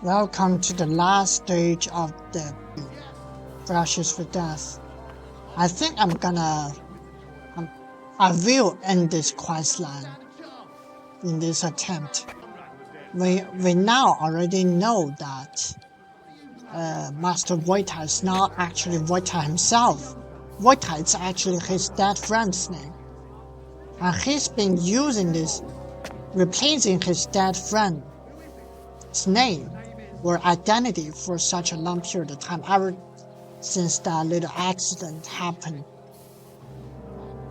Welcome to the last stage of the Brushes for Death. I think I will end this quest line in this attempt. We now already know that Master Voita is not actually Voita himself. Voita is actually his dead friend's name. And he's been using this, replacing his dead friend's name or identity for such a long period of time, ever since that little accident happened.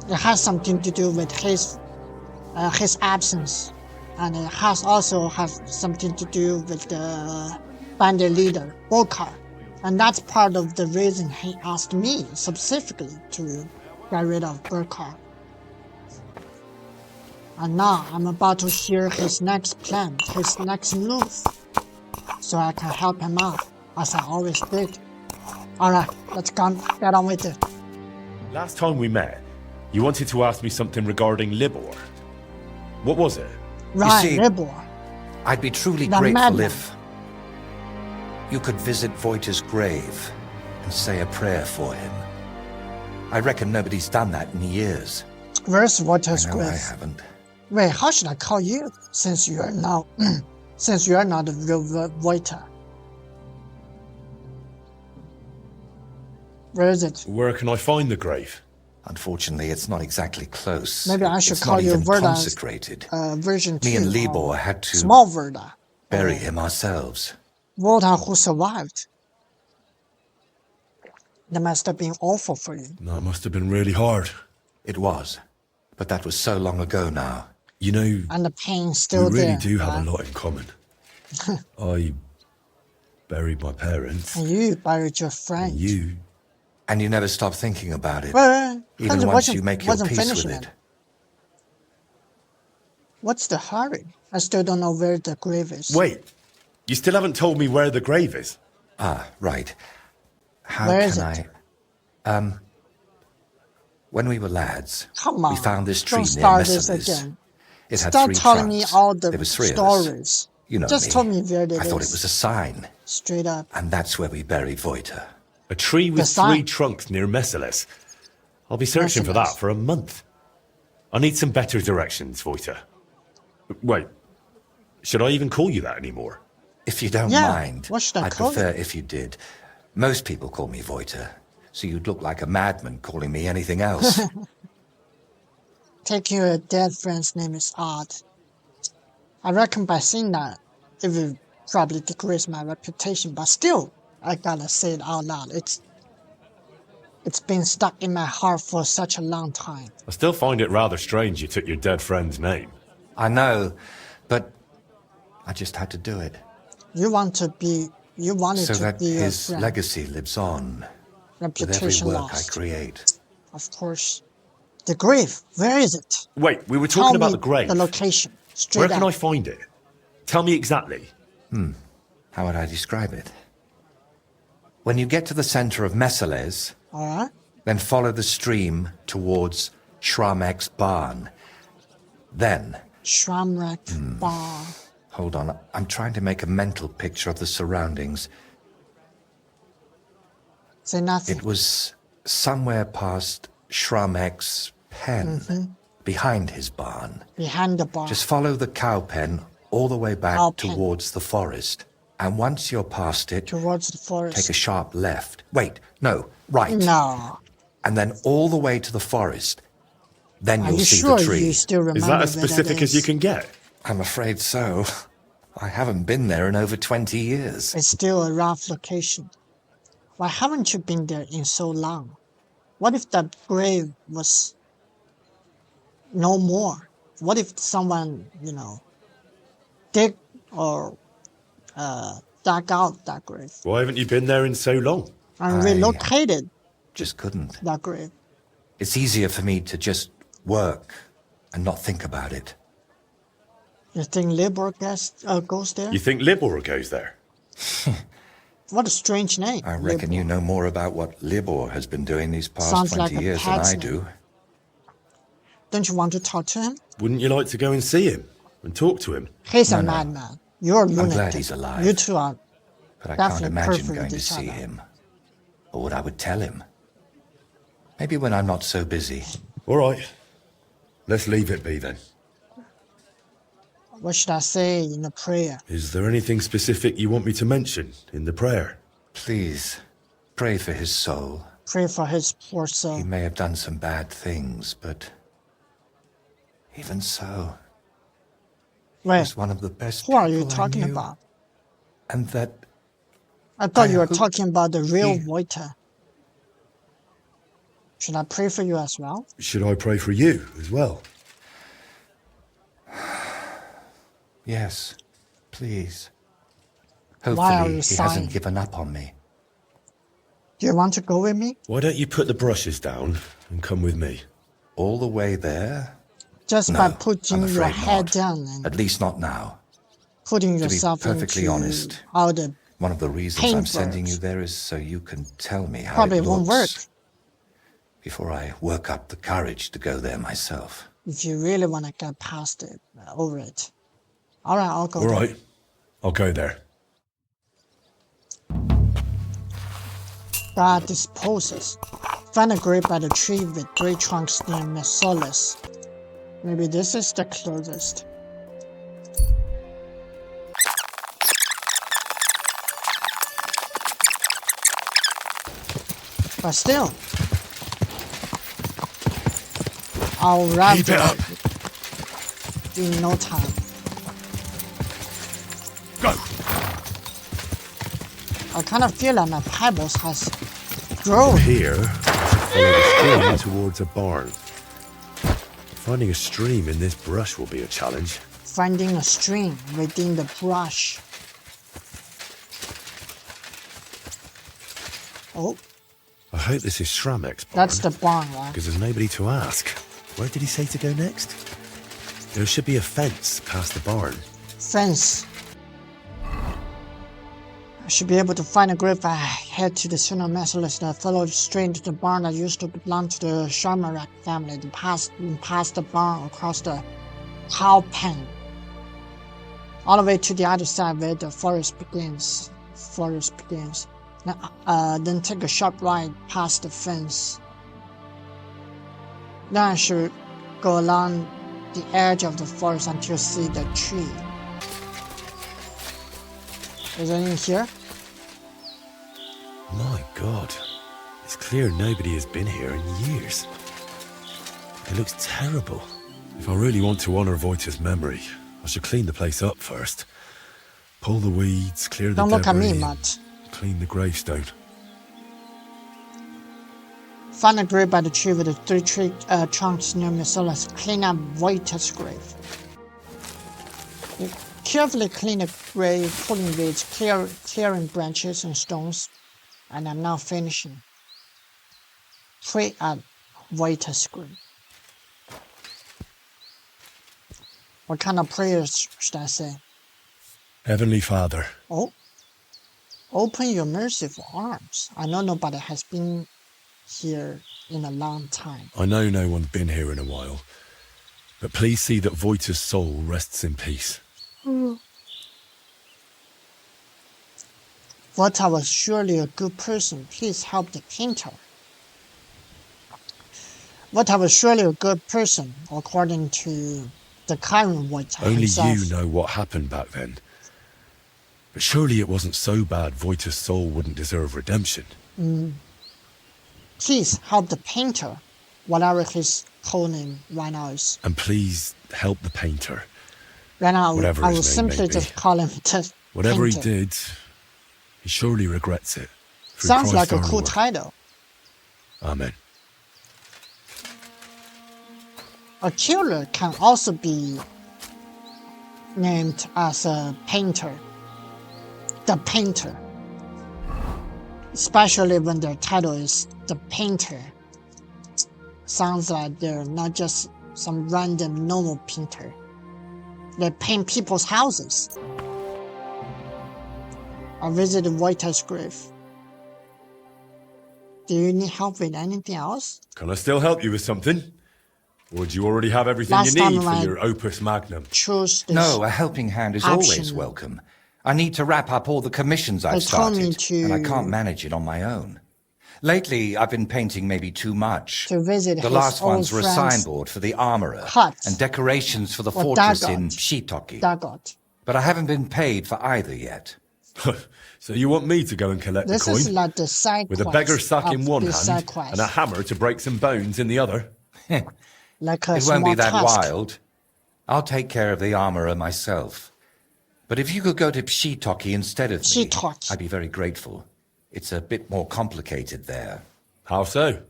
It has something to do with his absence, and it has also something to do with the bandit leader, Bolkar. And that's part of the reason he asked me specifically to get rid of Bolkar. And now I'm about to hear his next plan, his next move, so I can help him out, as I always did. Alright, let's get on with it. Last time we met, you wanted to ask me something regarding Libor. What was it? Right, see, Libor. I'd be truly The grateful madman. if you could visit Voita's grave and say a prayer for him. I reckon nobody's done that in years. Where's Voita's I know grave? I haven't. Wait, how should I call you? Since you are now, since you are not the real Voita. Where is it? Where can I find the grave? Unfortunately, it's not exactly close. Maybe I should It's call not you even Verda's consecrated. version 2. Me and or Libor had to Small Verda. bury him ourselves. Verda who survived. That must have been awful for you. That must have been really hard. It was, but that was so long ago now. You know, And the pain's we still really there. do have right? a lot in common. I buried my parents, And you buried your friend. and you. And you never stop thinking about it, Well, even it once you make your wasn't peace with finishing it. What's the hurry? I still don't know where the grave is. Wait, you still haven't told me where the grave is? Ah, right. How Where can is I... it? When we were lads, Come on. we found this tree Don't near start this Messalus. again. It had Stop 3 telling me trunks. all the There was 3 of us. stories. You know Just me. tell me where it I thought is. it was a sign, Straight up. and that's where we buried Voita. A tree with The sign. 3 trunks near Messalus. I'll be searching for Messalus. that for a month. I need some better directions, Voita. Wait, should I even call you that anymore? If you don't Yeah, mind, what should I I'd call prefer you? if you did. Most people call me Voita, so you'd look like a madman calling me anything else. Taking your dead friend's name is odd. I reckon by saying that, it will probably decrease my reputation, but still, I gotta say it out loud. It's been stuck in my heart for such a long time. I still find it rather strange you took your dead friend's name. I know, but I just had to do it. You wanted So to be your his friend. legacy lives on with every Reputation work lost. I create. Of course. The grave, where is it? Wait, we were Tell talking about me the grave. the location. Straight Where can up. I find it? Tell me exactly. How would I describe it? When you get to the center of Messalus, Alright. then follow the stream towards Shramek's barn. Then, Shramrak Bar. hold on, I'm trying to make a mental picture of the surroundings. Say nothing. It was somewhere past Shramek's pen, behind his barn. Behind the bar. Just follow the cow pen all the way back Cow pen. towards the forest. And once you're past it, Towards the forest. take a sharp left. Wait, no, right. No. And then all the way to the forest. Then Are you'll you see sure the tree. you still remember Is that as where specific as you can get? I'm afraid so. I haven't been there in over 20 years. It's still a rough location. Why haven't you been there in so long? What if that grave was no more? What if someone, dig or dug out that grave Why haven't you been there in so long? and relocated Just couldn't. that grave? It's easier for me to just work and not think about it. You think Libor goes there? You think Libor goes there? What a strange name. I reckon Libor. you know more about what Libor has been doing these past Sounds 20 like a years than pet's I name. do. Don't you want to talk to him? Wouldn't you like to go and see him and talk to him? He's a No, no. madman. You're I'm glad lunatic. he's alive. You two are But I can't definitely imagine perfect going with to each see other. him. Or what I would tell him. Maybe when I'm not so busy. All right. Let's leave it be then. What should I say in the prayer? Is there anything specific you want me to mention in the prayer? Please, pray for his soul. Pray for his poor He soul. may have done some bad things, but even so, he Wait, was one of the best who are you people I talking knew. about? And that I thought I you were hope talking about the real he- Voiter. Should I pray for you as well? Should I pray for you as well? Yes, please. Why are Hopefully you he sighing? hasn't given up on me. Do you want to go with me? Why don't you put the brushes down and come with me? All the way there? Just No, by I'm putting your afraid head not. down and At least not now. putting To be yourself perfectly into honest, all the One of the reasons I'm sending you paintwork. there is so you can tell me how Probably it won't work looks before I work up the courage to go there myself. if you really want to get past it, over it. All right, I'll go All there. right. I'll go there. God disposes. Find a grave by the tree with 3 trunks near Mesolis. Maybe this is the closest. But still, I'll wrap Keep it up. in no time. Go! I kind of feel like my pebbles has grown. Here, follow the stream towards a barn. Finding a stream in this brush will be a challenge. Finding a stream within the brush. Oh, I hope this is Shramek's barn. that's the barn, right? Because there's nobody to ask. Where did he say to go next? There should be a fence past the barn. Fence. I should be able to find a grave if I head to the Suno Mesolis that followed straight to the barn that used to belong to the Sharmarak family, then past the barn across the cow pen. All the way to the other side where the forest begins. Then take a sharp right past the fence. Then I should go along the edge of the forest until I see the tree. Is anything here? My God. It's clear nobody has been here in years. It looks terrible. If I really want to honor Voita's memory, I should clean the place up first. Pull the weeds, clear the Don't look at me, debris, Matt. clean the gravestone. Find a grave by the tree with the 3 trunks near Mesolis. Clean up Voita's grave. You carefully clean the grave, pulling weeds, clearing branches and stones. And I'm now finishing. Pray at Voita's grave. What kind of prayers should I say? Heavenly Father, Oh, open your merciful arms. I know nobody has been here in a long time. I know no one's been here in a while, but please see that Voita's soul rests in peace. Vota was surely a good person. Please help the painter. Vota was surely a good person, according to the current Vota Only himself. you know what happened back then. But surely it wasn't so bad Voita's soul wouldn't deserve redemption. Please help the painter, whatever his code name right now is. And please help the painter. Right now, Whatever I will his name may simply be. just call him the Whatever painter. he did, he surely regrets it. Through Sounds Christ like a our cool Lord. title. Amen. A killer can also be named as a painter. The painter. Especially when their title is the painter. Sounds like they're not just some random normal painter. They paint people's houses. I visited Voita's grave. Do you need help with anything else? Can I still help you with something? Or do you already have everything Last you need time for I your opus magnum? choose this. No, a helping hand is always Option. welcome. I need to wrap up all the commissions I've They told me started, and I can't to- manage it on my own. Lately, I've been painting maybe too much. To visit The his last old ones were a friend's signboard for the armorer hut. and decorations for the Or fortress Dagot. in Pt.3. Dagot. But I haven't been paid for either yet. So you want me to go and collect This the coin? is like the side With a quest beggar sack of in one the hand side quest. and a hammer to break some bones in the other? Like a It won't be small that task. wild. I'll take care of the armorer myself. But if you could go to Pt.3 instead of me, Pt.3. I'd be very grateful. It's a bit more complicated there. How so?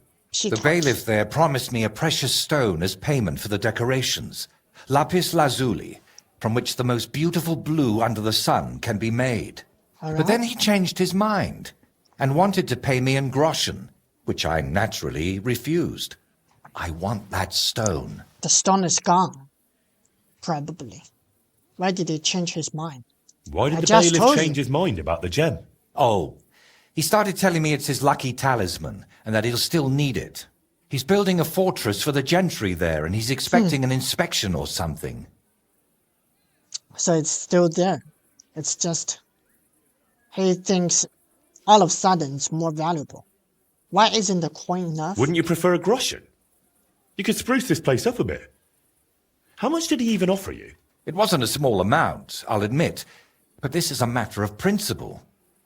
The bailiff there promised me a precious stone as payment for the decorations. Lapis lazuli, from which the most beautiful blue under the sun can be made. But then he changed his mind and wanted to pay me in groschen, which I naturally refused. I want that stone. The stone is gone. Probably. Why did he change his mind? Why did I the just bailiff told change you. his mind about the gem? Oh, he started telling me it's his lucky talisman and that he'll still need it. He's building a fortress for the gentry there and he's expecting an inspection or something. So it's still there. It's just he thinks all of a sudden it's more valuable. Why isn't the coin enough? Wouldn't you prefer a groschen? You could spruce this place up a bit. How much did he even offer you? It wasn't a small amount, I'll admit, but this is a matter of principle.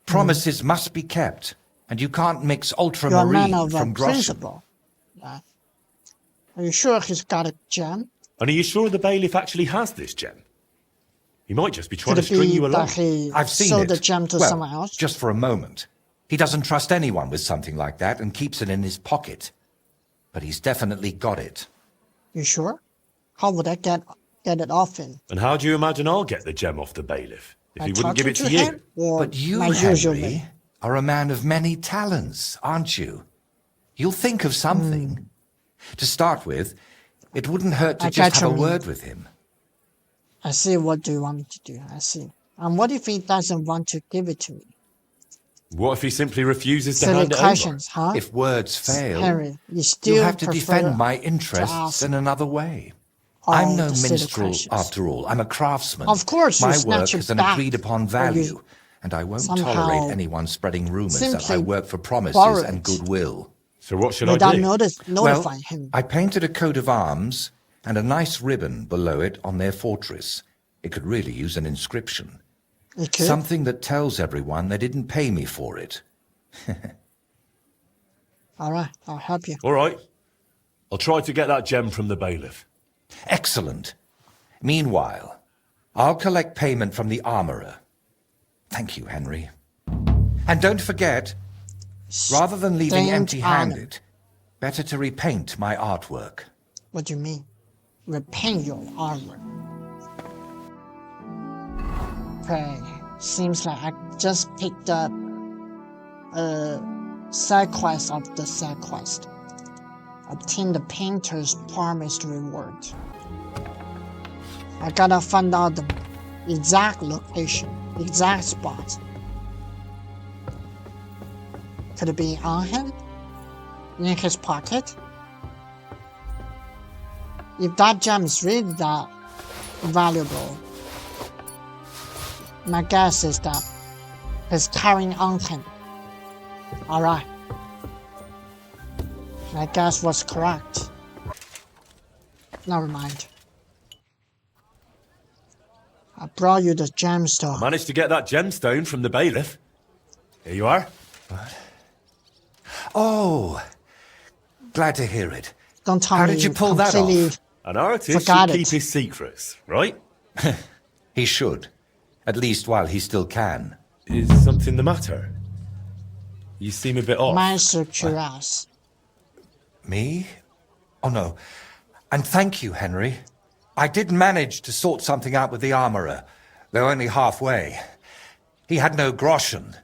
Promises must be kept, and you can't mix You're a man ultramarine of from groschen. principle. Yeah. Are you sure he's got a gem? And are you sure the bailiff actually has this gem? He might just be trying Could to it string be you along. that he I've seen sold it. the gem to well, someone else? just for a moment. He doesn't trust anyone with something like that and keeps it in his pocket. But he's definitely got it. You sure? How would I get it off him? And how do you imagine I'll get the gem off the bailiff if By he wouldn't give it talking to you? him, or But you, my usual Henry, way? are a man of many talents, aren't you? You'll think of something. To start with, it wouldn't hurt to I just get have a your meaning. word with him. I see. What do you want me to do? I see. And what if he doesn't want to give it to me? What if he simply refuses to Silly hand it over? questions, huh? If words fail, Henry, you still you'll have to prefer defend my to interests ask in another way. all I'm no the silly minstrel, questions. after all. I'm a craftsman. Of course you My snatch work it has an back, agreed-upon or you value, and I won't somehow tolerate anyone spreading rumors that I simply work for borrow promises and it. goodwill. So what should I Without do? notifying him. I painted a coat of arms and a nice ribbon below it on their fortress. It could really use an inscription. It could. Something that tells everyone they didn't pay me for it. All right, I'll help you. All right. I'll try to get that gem from the bailiff. Excellent. Meanwhile, I'll collect payment from the armorer. Thank you, Henry. And don't forget, rather than leaving Stained empty-handed, better to repaint my artwork. What do you mean? Repaint your armor. Okay, seems like I just picked up a side quest of the side quest. Obtain the painter's promised reward. I gotta find out the exact location, exact spot. Could it be on him? In his pocket? If that gem is really that valuable, my guess is that he's carrying on him. Alright. My guess was correct. Never mind. I brought you the gemstone. Managed to get that gemstone from the bailiff. Here you are. Oh, glad to hear it. Don't tell How me did you pull that completely off? An artist Forgot should it. keep his secrets, right? He should. At least while he still can. Is something the matter? You seem a bit off. Master Cuirass. Me? Oh, no. And thank you, Henry. I did manage to sort something out with the armorer, though only halfway. He had no groschen,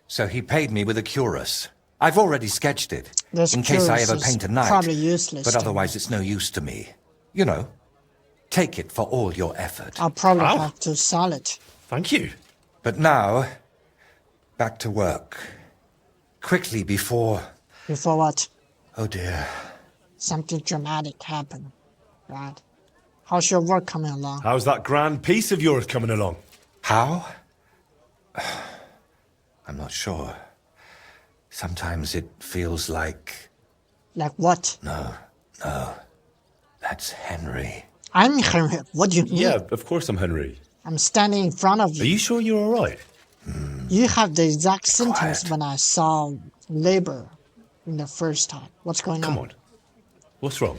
so he paid me with a cuirass. I've already sketched it, This in case I cuirass ever is paint a knight. probably useless but to otherwise it's no use to me. You know, take it for all your effort. I'll probably Ow. have to sell it. Thank you. But now, back to work. Quickly before... Before what? Oh dear. Something dramatic happened. right? How's your work coming along? How's that grand piece of yours coming along? How? I'm not sure. Sometimes it feels like... Like what? No. That's Henry. I'm Henry. What do you mean? Yeah, of course I'm Henry. I'm standing in front of Are you. you sure you're all right? You have the exact symptoms Quiet. when I saw labor in the first time. What's going Come on. What's wrong?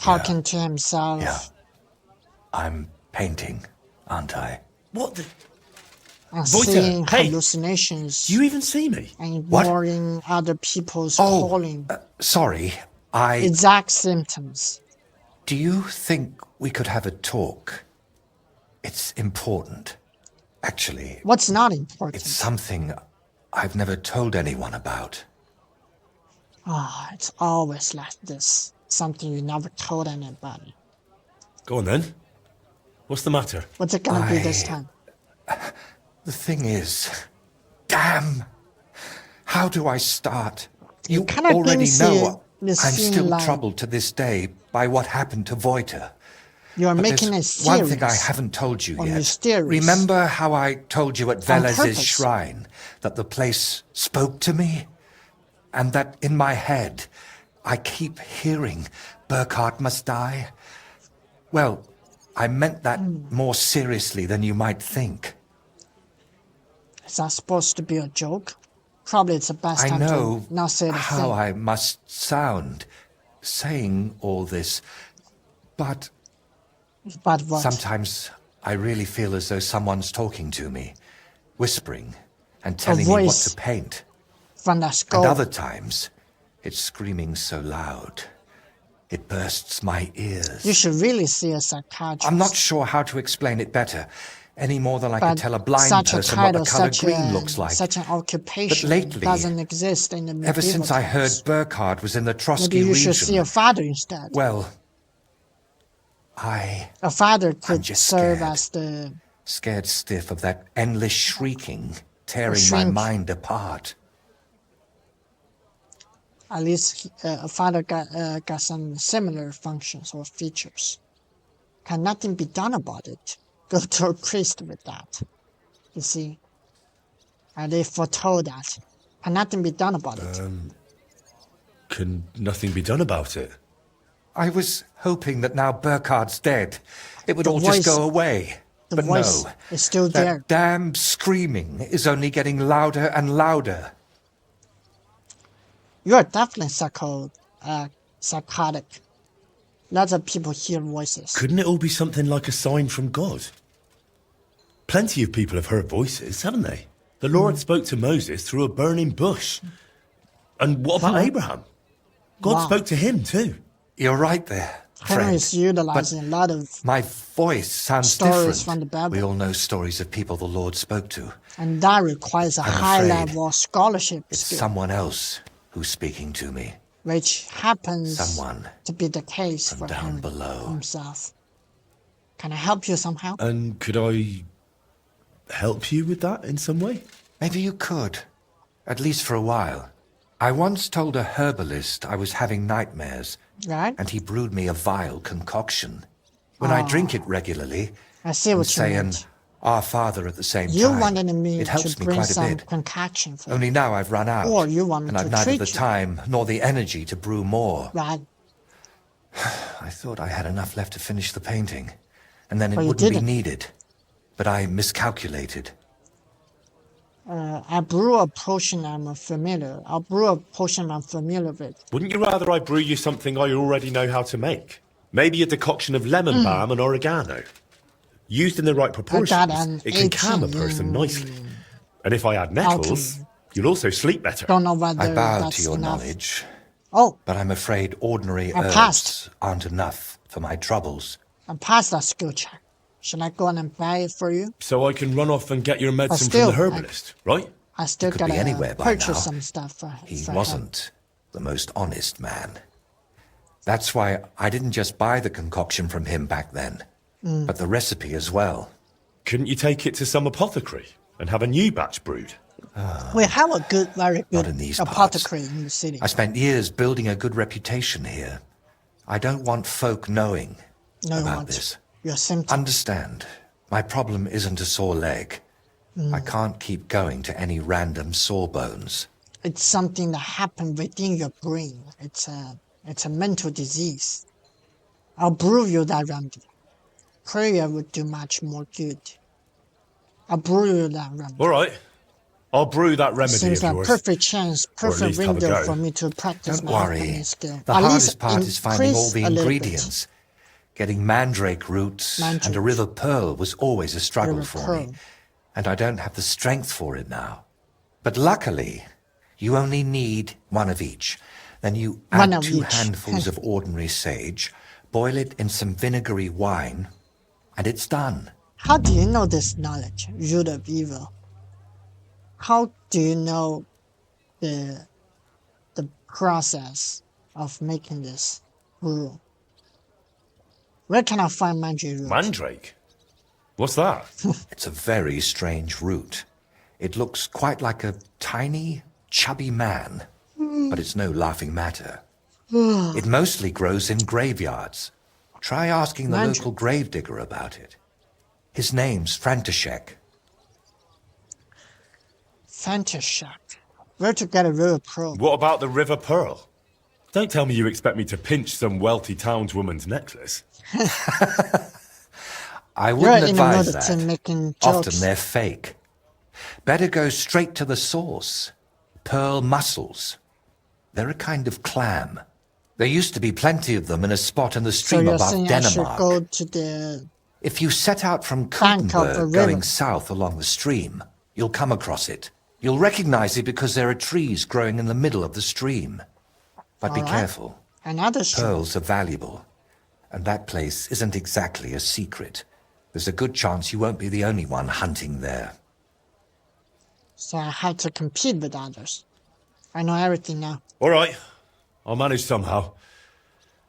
Talking to himself. Yeah. I'm painting, aren't I? What the... And Voita, seeing hey! hallucinations. Do you even see me? And What? ignoring other people's Oh, calling. Sorry, Exact symptoms. Do you think we could have a talk? It's important. Actually, What's not important? it's something I've never told anyone about. It's always like this. Something you never told anybody. Go on then. What's the matter? What's it gonna be this time? The thing is, damn! How do I start? You kind of already things know you I'm seem still like- troubled to this day by what happened to Voita. You're But making it there's serious. one thing I haven't told you or yet. mysterious. Remember how I told you at Velez's purpose. shrine that the place spoke to me? And that in my head, I keep hearing Burkhardt must die? Well, I meant that more seriously than you might think. Is that supposed to be a joke? Probably it's the best I time know to not say the how thing. I must sound saying all this, but But what? sometimes I really feel as though someone's talking to me, whispering and telling me what voice. to paint. From the And skull. other times, it's screaming so loud, it bursts my ears. You should really see a psychiatrist. I'm not sure how to explain it better, any more than I But could tell a blind such person a what title, the color such green looks like. Such an occupation lately, doesn't exist in the medieval Ever since I heard times. Burkhardt was in the Trotsky Maybe you region, should see a father instead. well, A father could just serve scared. as the scared stiff of that endless shrieking, tearing my shrink. mind apart. at least a father got some similar functions or features. Can nothing be done about it? Go to a priest with that. You see? And they foretold that. Can nothing be done about it? Can nothing be done about it? I was hoping that now Burkhardt's dead, it would The all voice- just go away. The But voice no, is still that there. damn screaming is only getting louder and louder. You're definitely psychotic. Lots of people hear voices. Couldn't it all be something like a sign from God? Plenty of people have heard voices, haven't they? The Lord spoke to Moses through a burning bush. And what about Abraham? God Wow. spoke to him too. You're right there, Henry friend. is utilizing a lot of, My voice sounds Stories different. from the Bible. We all know stories of people the Lord spoke to. and that requires a high afraid level of scholarship It's skill, someone else who's speaking to me. which happens Someone to be the case for down Henry below. himself. Can I help you somehow? And could I help you with that in some way? Maybe you could, at least for a while. I once told a herbalist I was having nightmares, Right? and he brewed me a vile concoction. When I drink it regularly, I see and what you saying meant. Our Father at the same You time, wanted me it helps to me bring quite a some bit. concoction for you. Only now I've run out, Or you want me and to I've neither treat the you. time nor the energy to brew more. Right? I thought I had enough left to finish the painting, and then it But you wouldn't be didn't. needed. But I miscalculated. I brew a potion I'm familiar. I'll brew a potion I'm familiar with. Wouldn't you rather I brew you something I already know how to make? Maybe a decoction of lemon balm and oregano. Used in the right proportions, an it can calm a 18 person nicely. And if I add nettles, Alchemy. you'll also sleep better. Don't know whether I bow that's to your enough. knowledge, Oh, but I'm afraid ordinary I herbs passed. aren't enough for my troubles. I passed that skill check. Should I go on and buy it for you? So I can run off and get your medicine still, from the herbalist, right? I still could be gotta anywhere by purchase now. some stuff for He for him. wasn't the most honest man. That's why I didn't just buy the concoction from him back then, Mm. but the recipe as well. Couldn't you take it to some apothecary and have a new batch brewed? We have a very Not good in these apothecary in the city. I spent years building a good reputation here. I don't want folk knowing No, you about want this. your symptoms. Understand, my problem isn't a sore leg. I can't keep going to any random sawbones. It's something that happened within your brain. It's a mental disease. I'll brew you that remedy. Prayer would do much more good. I'll brew you that remedy. All right. I'll brew that remedy Seems of like yours. perfect chance, Or at perfect least have a window go. for me to practice Don't my worry. alchemy skill. The At hardest least part is finding all the increase a little bit. ingredients. Getting mandrake roots and a Mandrake. river pearl was always a struggle River for pearl. me. And I don't have the strength for it now. But luckily, you only need one of each. Then you One add of 2 each. handfuls of ordinary sage, boil it in some vinegary wine, and it's done. How do you know this knowledge, root of evil? How do you know the process of making this brew? Where can I find mandrake root? Mandrake? What's that? It's a very strange root. It looks quite like a tiny, chubby man, but it's no laughing matter. It mostly grows in graveyards. Try asking the Mandrake. local gravedigger about it. His name's František. Fantastic. Where to get a river pearl? What about the River Pearl? Don't tell me you expect me to pinch some wealthy townswoman's necklace. I You're wouldn't in the mood advise to that. making jokes. Often they're fake. Better go straight to the source. Pearl mussels. They're a kind of clam. There used to be plenty of them in a spot in the So stream you're above saying I should Denmark. go to the If you set out from bank of the Kuttenberg river. going south along the stream, you'll come across it. You'll recognize it because there are trees growing in the middle of the stream. But be All right. careful. another stream? Pearls are valuable. And that place isn't exactly a secret. There's a good chance you won't be the only one hunting there. So I had to compete with others. I know everything now. All right. I'll manage somehow.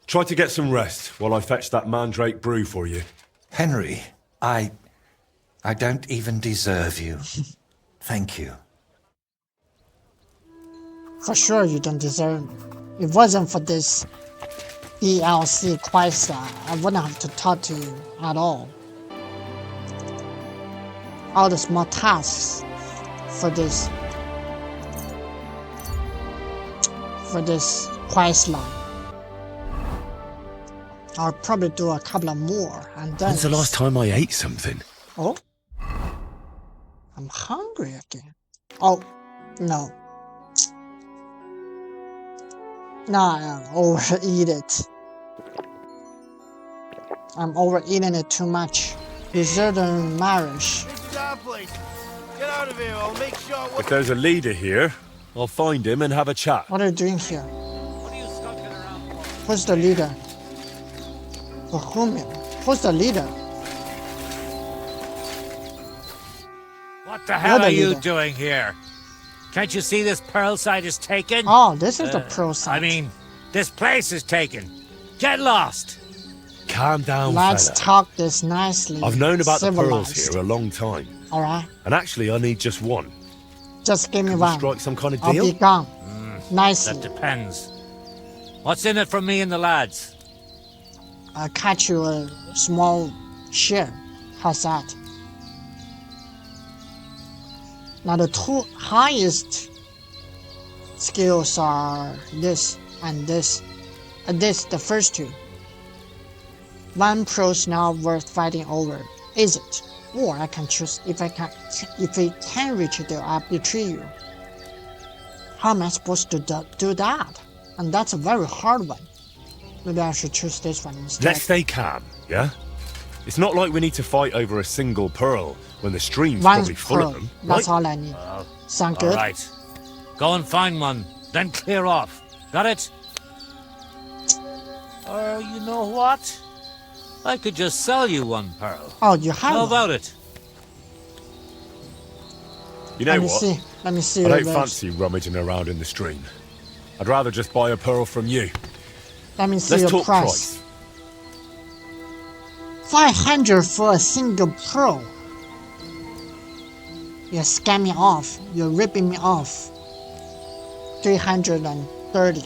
Try to get some rest while I fetch that mandrake brew for you. Henry, I don't even deserve you. Thank you. For sure you don't deserve me. If it wasn't for this DLC quest, I wouldn't have to talk to you at all. All the small tasks for this quest line. I'll probably do a couple of more and then. When's the last time I ate something? Oh, I'm hungry again. Oh, no. No, I overeat it. I'm overeating it too much. Deserted marriage. Get out of here, I'll make sure. If there's a leader here, I'll find him and have a chat. What are you doing here? What are you skulking around for? Who's the leader? For whom? Who's the leader? What the hell You're are the you leader. doing here? Can't you see this pearl site is taken? Oh, this is the pro side. I mean, this place is taken. Get lost. Calm down, let's fella. talk this nicely. I've known about the pearls civilized. here a long time. Alright, And actually, I need just one. just give me Can we one. strike some kind of I'll deal? be gone. Nicely. That depends. What's in it for me and the lads? I'll catch you a small share. How's that? Now the two highest skills are this and this. And this, the first two. One pro's now worth fighting over, is it? Or I can choose if it can reach it, I'll betray you. How am I supposed to do that? And that's a very hard one. Maybe I should choose this one instead. Let's stay calm, yeah? It's not like we need to fight over a single pearl when the stream's One probably full pearl. of them. That's right? all I need. Sound All good? right. Go and find one, then clear off. Got it? Or you know what? I could just sell you one pearl. Oh, you have How one. about it? You know Let me what? see. Let me see. I your don't wares. fancy rummaging around in the stream. I'd rather just buy a pearl from you. Let me see Let's your talk price. price. 500 for a single pearl. You're scamming me off. You're ripping me off. 330.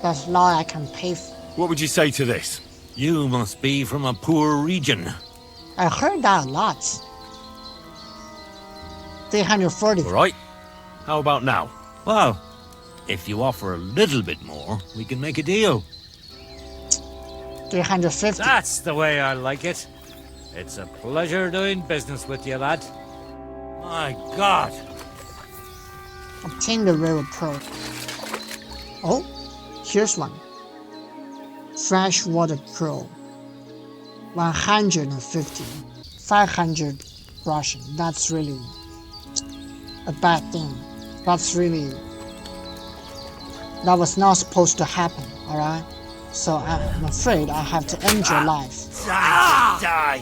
That's all I can pay for. What would you say to this? You must be from a poor region. I heard that a lot. 340. All right. How about now? Well, if you offer a little bit more, we can make a deal. 350. That's the way I like it. It's a pleasure doing business with you, lad. My God. Obtain the River Pearl. Oh, here's one. Freshwater Pearl. 150. 500 Russian. That's really a bad thing. That's really... That was not supposed to happen, alright? So I'm afraid I have to end your life. Die!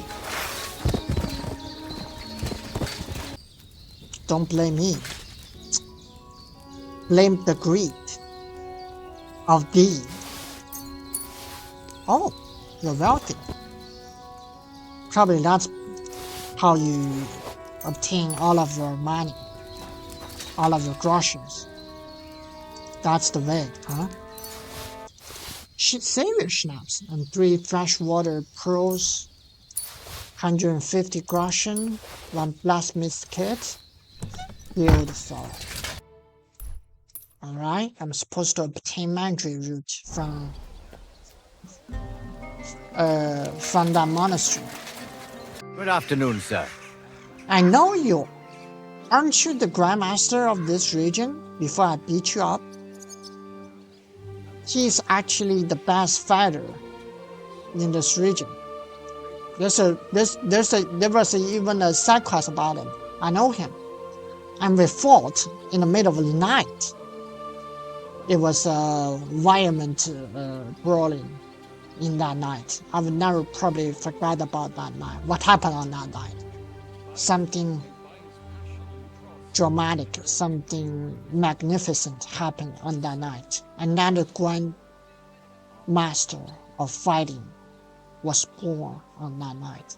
Don't blame me. Blame the greed of thee. Oh, you're wealthy. Probably that's how you obtain all of your money, all of your groceries. That's the way, huh? Savior schnapps and 3 freshwater pearls, 150 groschen, 1 blacksmith kit. Beautiful. Alright, I'm supposed to obtain Mandrake root from that monastery. Good afternoon, sir. I know you. Aren't you the Grandmaster of this region before I beat you up? He's actually the best fighter in this region. There was even a side quest about him. I know him. And we fought in the middle of the night. It was a violent brawling in that night. I would never probably forget about that night. What happened on that night? Something dramatic, something magnificent happened on that night. Another grand master of fighting was born on that night.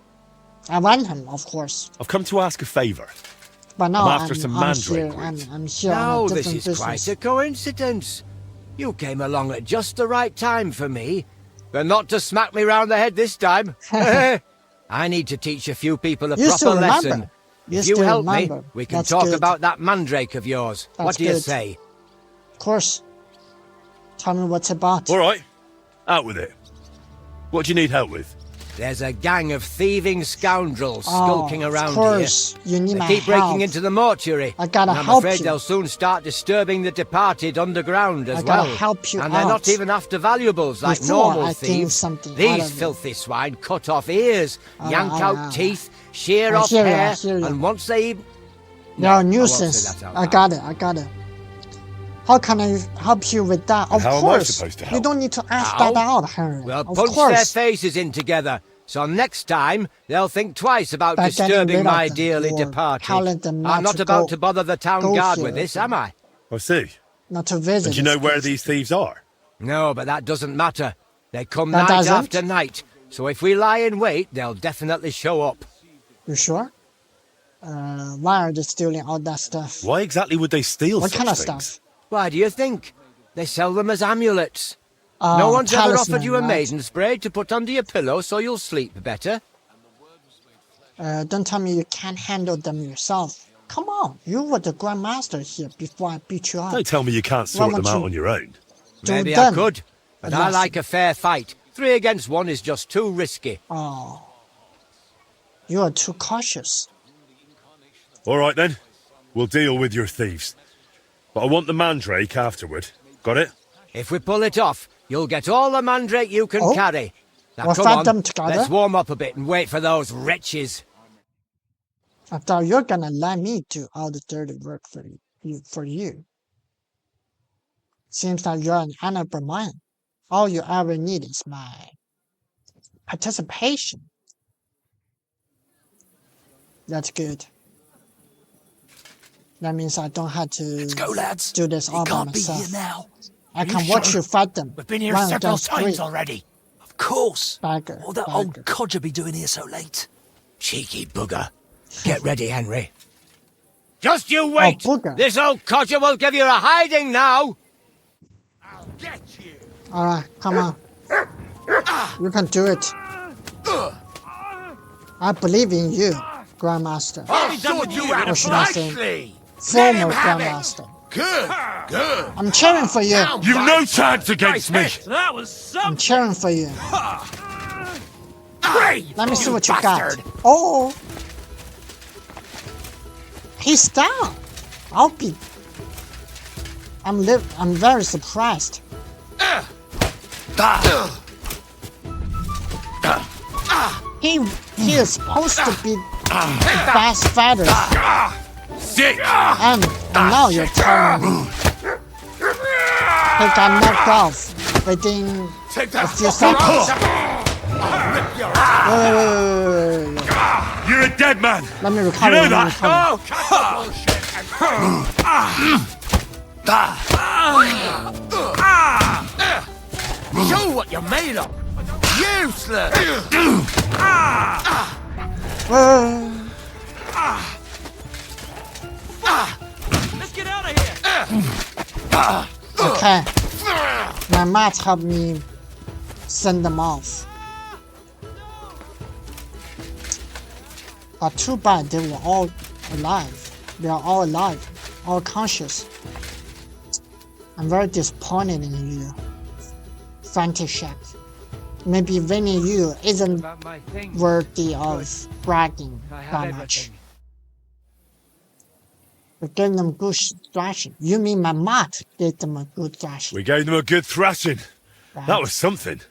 I won him, of course. I've come to ask a favour. But now I'm after some mandrake root. I'm here No, on a this different is business. quite a coincidence. You came along at just the right time for me, but not to smack me round the head this time. I need to teach a few people a You proper still remember. lesson. You If you still help me, remember. we can That's talk good. about that mandrake of yours. That's What do you good. say? Of course. Tell me what's about. All right. Out with it. What do you need help with? There's a gang of thieving scoundrels skulking around of course. here. You need They my keep help. breaking into the mortuary. I gotta and I'm help afraid you. they'll soon start disturbing the departed underground as I gotta well. help you and they're out. not even after valuables like Before normal I gain thieves. something out These of it. filthy swine cut off ears, yank out I- teeth, shear I off hear you, I hair, hear you. and once they even... You're a I won't say nuisance. that out I loud. got it. How can I help you with that? Of how am I course. supposed to You help? don't need to ask How? that out, Henry. We'll of punch course. their faces in together, so next time they'll think twice about By getting rid disturbing of my them dearly or departed. telling them not I'm not to about go- to bother the town go guard here with this, again. am I? I see. Not to visit. And do you know this where place. these thieves are? No, but that doesn't matter. They come That night doesn't? after night, so if we lie in wait, they'll definitely show up. You sure? Why are they stealing all that stuff? Why exactly would they steal What such kind of things? stuff? Why do you think? They sell them as amulets. No one's ever offered you a right? maiden spray to put under your pillow so you'll sleep better? Don't tell me you can't handle them yourself. Come on, you were the Grandmaster here before I beat you up. Don't tell me you can't Why sort won't them out you on your own. do Maybe them? I could, but I Unless- like a fair fight. 3 against 1 is just too risky. Oh, you are too cautious. All right then. We'll deal with your thieves. But I want the mandrake afterward. Got it? If we pull it off, you'll get all the mandrake you can Oh. carry. Now We'll come fight on, them together. let's warm up a bit and wait for those wretches. I thought you're gonna let me do all the dirty work for you. Seems like you're an honorable man. All you ever need is my participation. That's good. That means I don't have to Go, lads. do this all He by can't be myself. here now. I Are can you watch sure? you fight them. We've been here One several against times three. already. Of course. Bagger, What that bagger. old codger be doing here so late? Cheeky bugger. Get ready, Henry. Just you wait! bugger. This old codger will give you a hiding now! Alright, come on. You can do it. I believe in you, Grandmaster. I'll sort you out Or should I say, nicely. former Grandmaster. Good, good. I'm cheering for you. You've no chance against me! That was some. I'm cheering for you. Brave, Let me see what you bastard. got. Oh, he's down. I'm very surprised. He is supposed to be fast fighter, Sick! and now you're telling me he got knocked off within a few seconds. Wait. You're a dead man! Let me recover. You know Let me that? recover. Show what you're made of. Useless. Let's get out of here. Okay. My mat helped me send them off. But too bad they were all alive. They are all alive, all conscious. I'm very disappointed in you, František. Maybe winning you isn't worthy of bragging that much. We gave them good thrashing. You mean my mat gave them a good thrashing? We gave them a good thrashing. Right. That was something.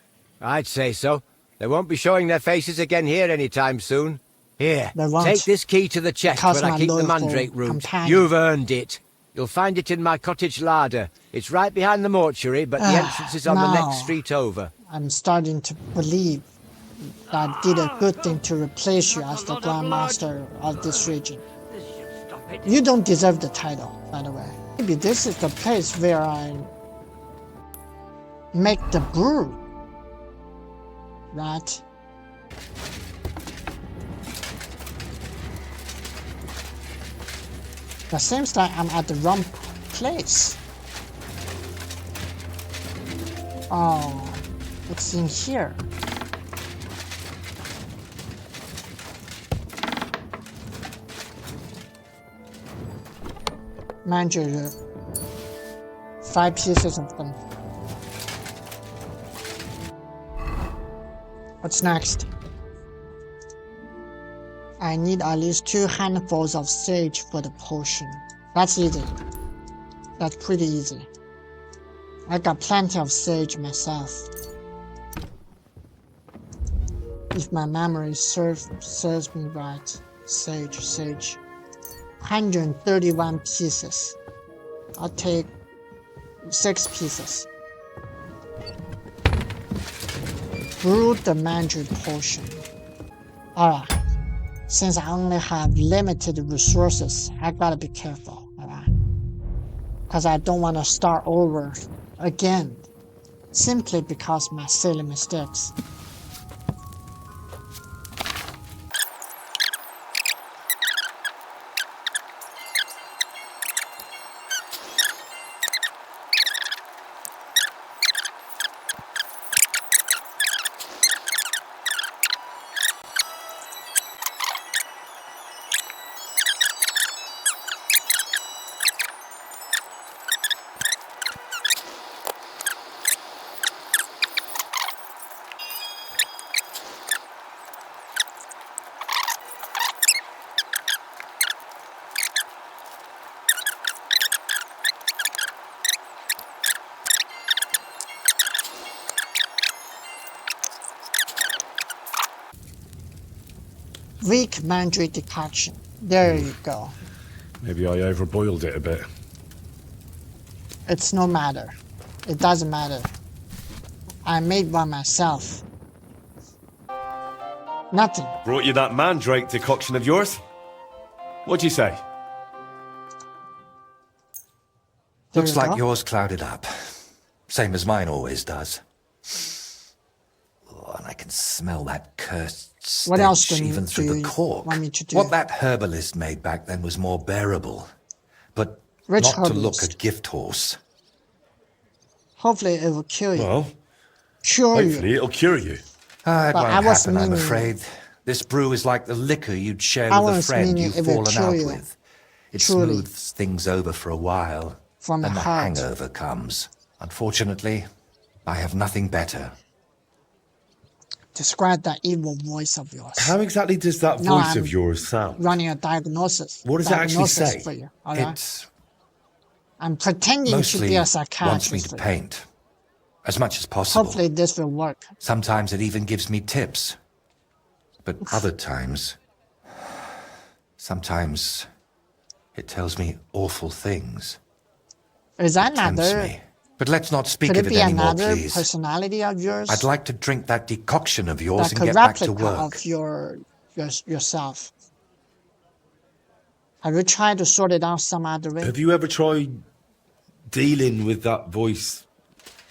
I'd say so. They won't be showing their faces again here anytime soon. Here, They won't. take this key to the chest Because where I my keep the loyal mandrake root. companion. You've earned it. You'll find it in my cottage larder. It's right behind the mortuary, but the entrance is on the No. next street over. I'm starting to believe that I did a good thing to replace you as the Grandmaster of this region. You don't deserve the title, by the way. Maybe this is the place where I make the brew, right? But seems like I'm at the wrong place. Oh, it's in here. Manager, 5 pieces of them. What's next? I need at least 2 handfuls of sage for the potion. That's easy. That's pretty easy. I got plenty of sage myself. If my memory serves me right. Sage. 131 pieces. I'll take 6 pieces. Brew the magic potion. Alright. Since I only have limited resources, I gotta be careful, alright? Because I don't want to start over again. Simply because of my silly mistakes. Weak mandrake decoction. There you go. Maybe I overboiled it a bit. It's no matter. It doesn't matter. I made one myself. Nothing. Brought you that mandrake decoction of yours? What'd you say? There Looks you like go. yours clouded up. Same as mine always does. Oh, and I can smell that cursed stench What else do even through the you cork. want me to do? What that herbalist made back then was more bearable. But Which not to look herbalist? a gift horse. Hopefully it will kill you. Well, cure you. Hopefully it'll cure you. It But won't I was happen, I'm meaning- afraid. This brew is like the liquor you'd share I with a was friend meaning you've it will fallen cure out you. with. It Truly. smooths things over for a while. From then the the heart. hangover comes. Unfortunately, I have nothing better. Describe that evil voice of yours. How exactly does that No, voice I'm of yours sound? Running a diagnosis. What does it actually Diagnosis say? For you, all right? It I'm pretending to mostly be a wants me psychiatrist to for you. paint. As much as possible. Hopefully this will work. Sometimes it even gives me tips. But other times... Sometimes it tells me awful things. Is that Tempts another? me. But let's not speak Could of it it be anymore, another please. personality of yours? I'd like to drink that decoction of yours like and a get back to replica work. of yourself. Have you tried to sort it out some other way? Have you ever tried dealing with that voice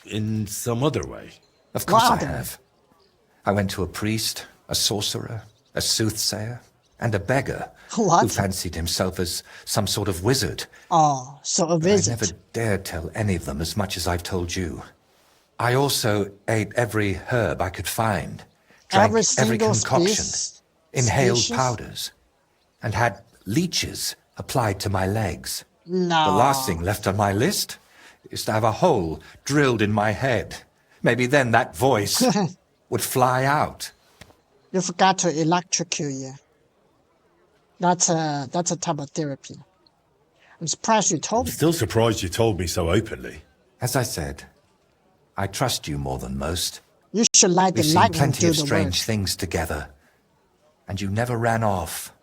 in some other way? Of course I Wow. have. I went to a priest, a sorcerer, a soothsayer, and a beggar What? who fancied himself as some sort of wizard. Oh, so a I visit. never dared tell any of them as much as I've told you. I also ate every herb I could find, drank Every every single concoction, inhaled species? powders, and had leeches applied to my legs. No. The last thing left on my list is to have a hole drilled in my head. Maybe then that voice would fly out. You forgot to electrocute you. That's a type of therapy. I'm surprised you told me. Still surprised you told me so openly. As I said, I trust you more than most. You should let the We've seen lightning plenty do of the strange work. things together. And you never ran off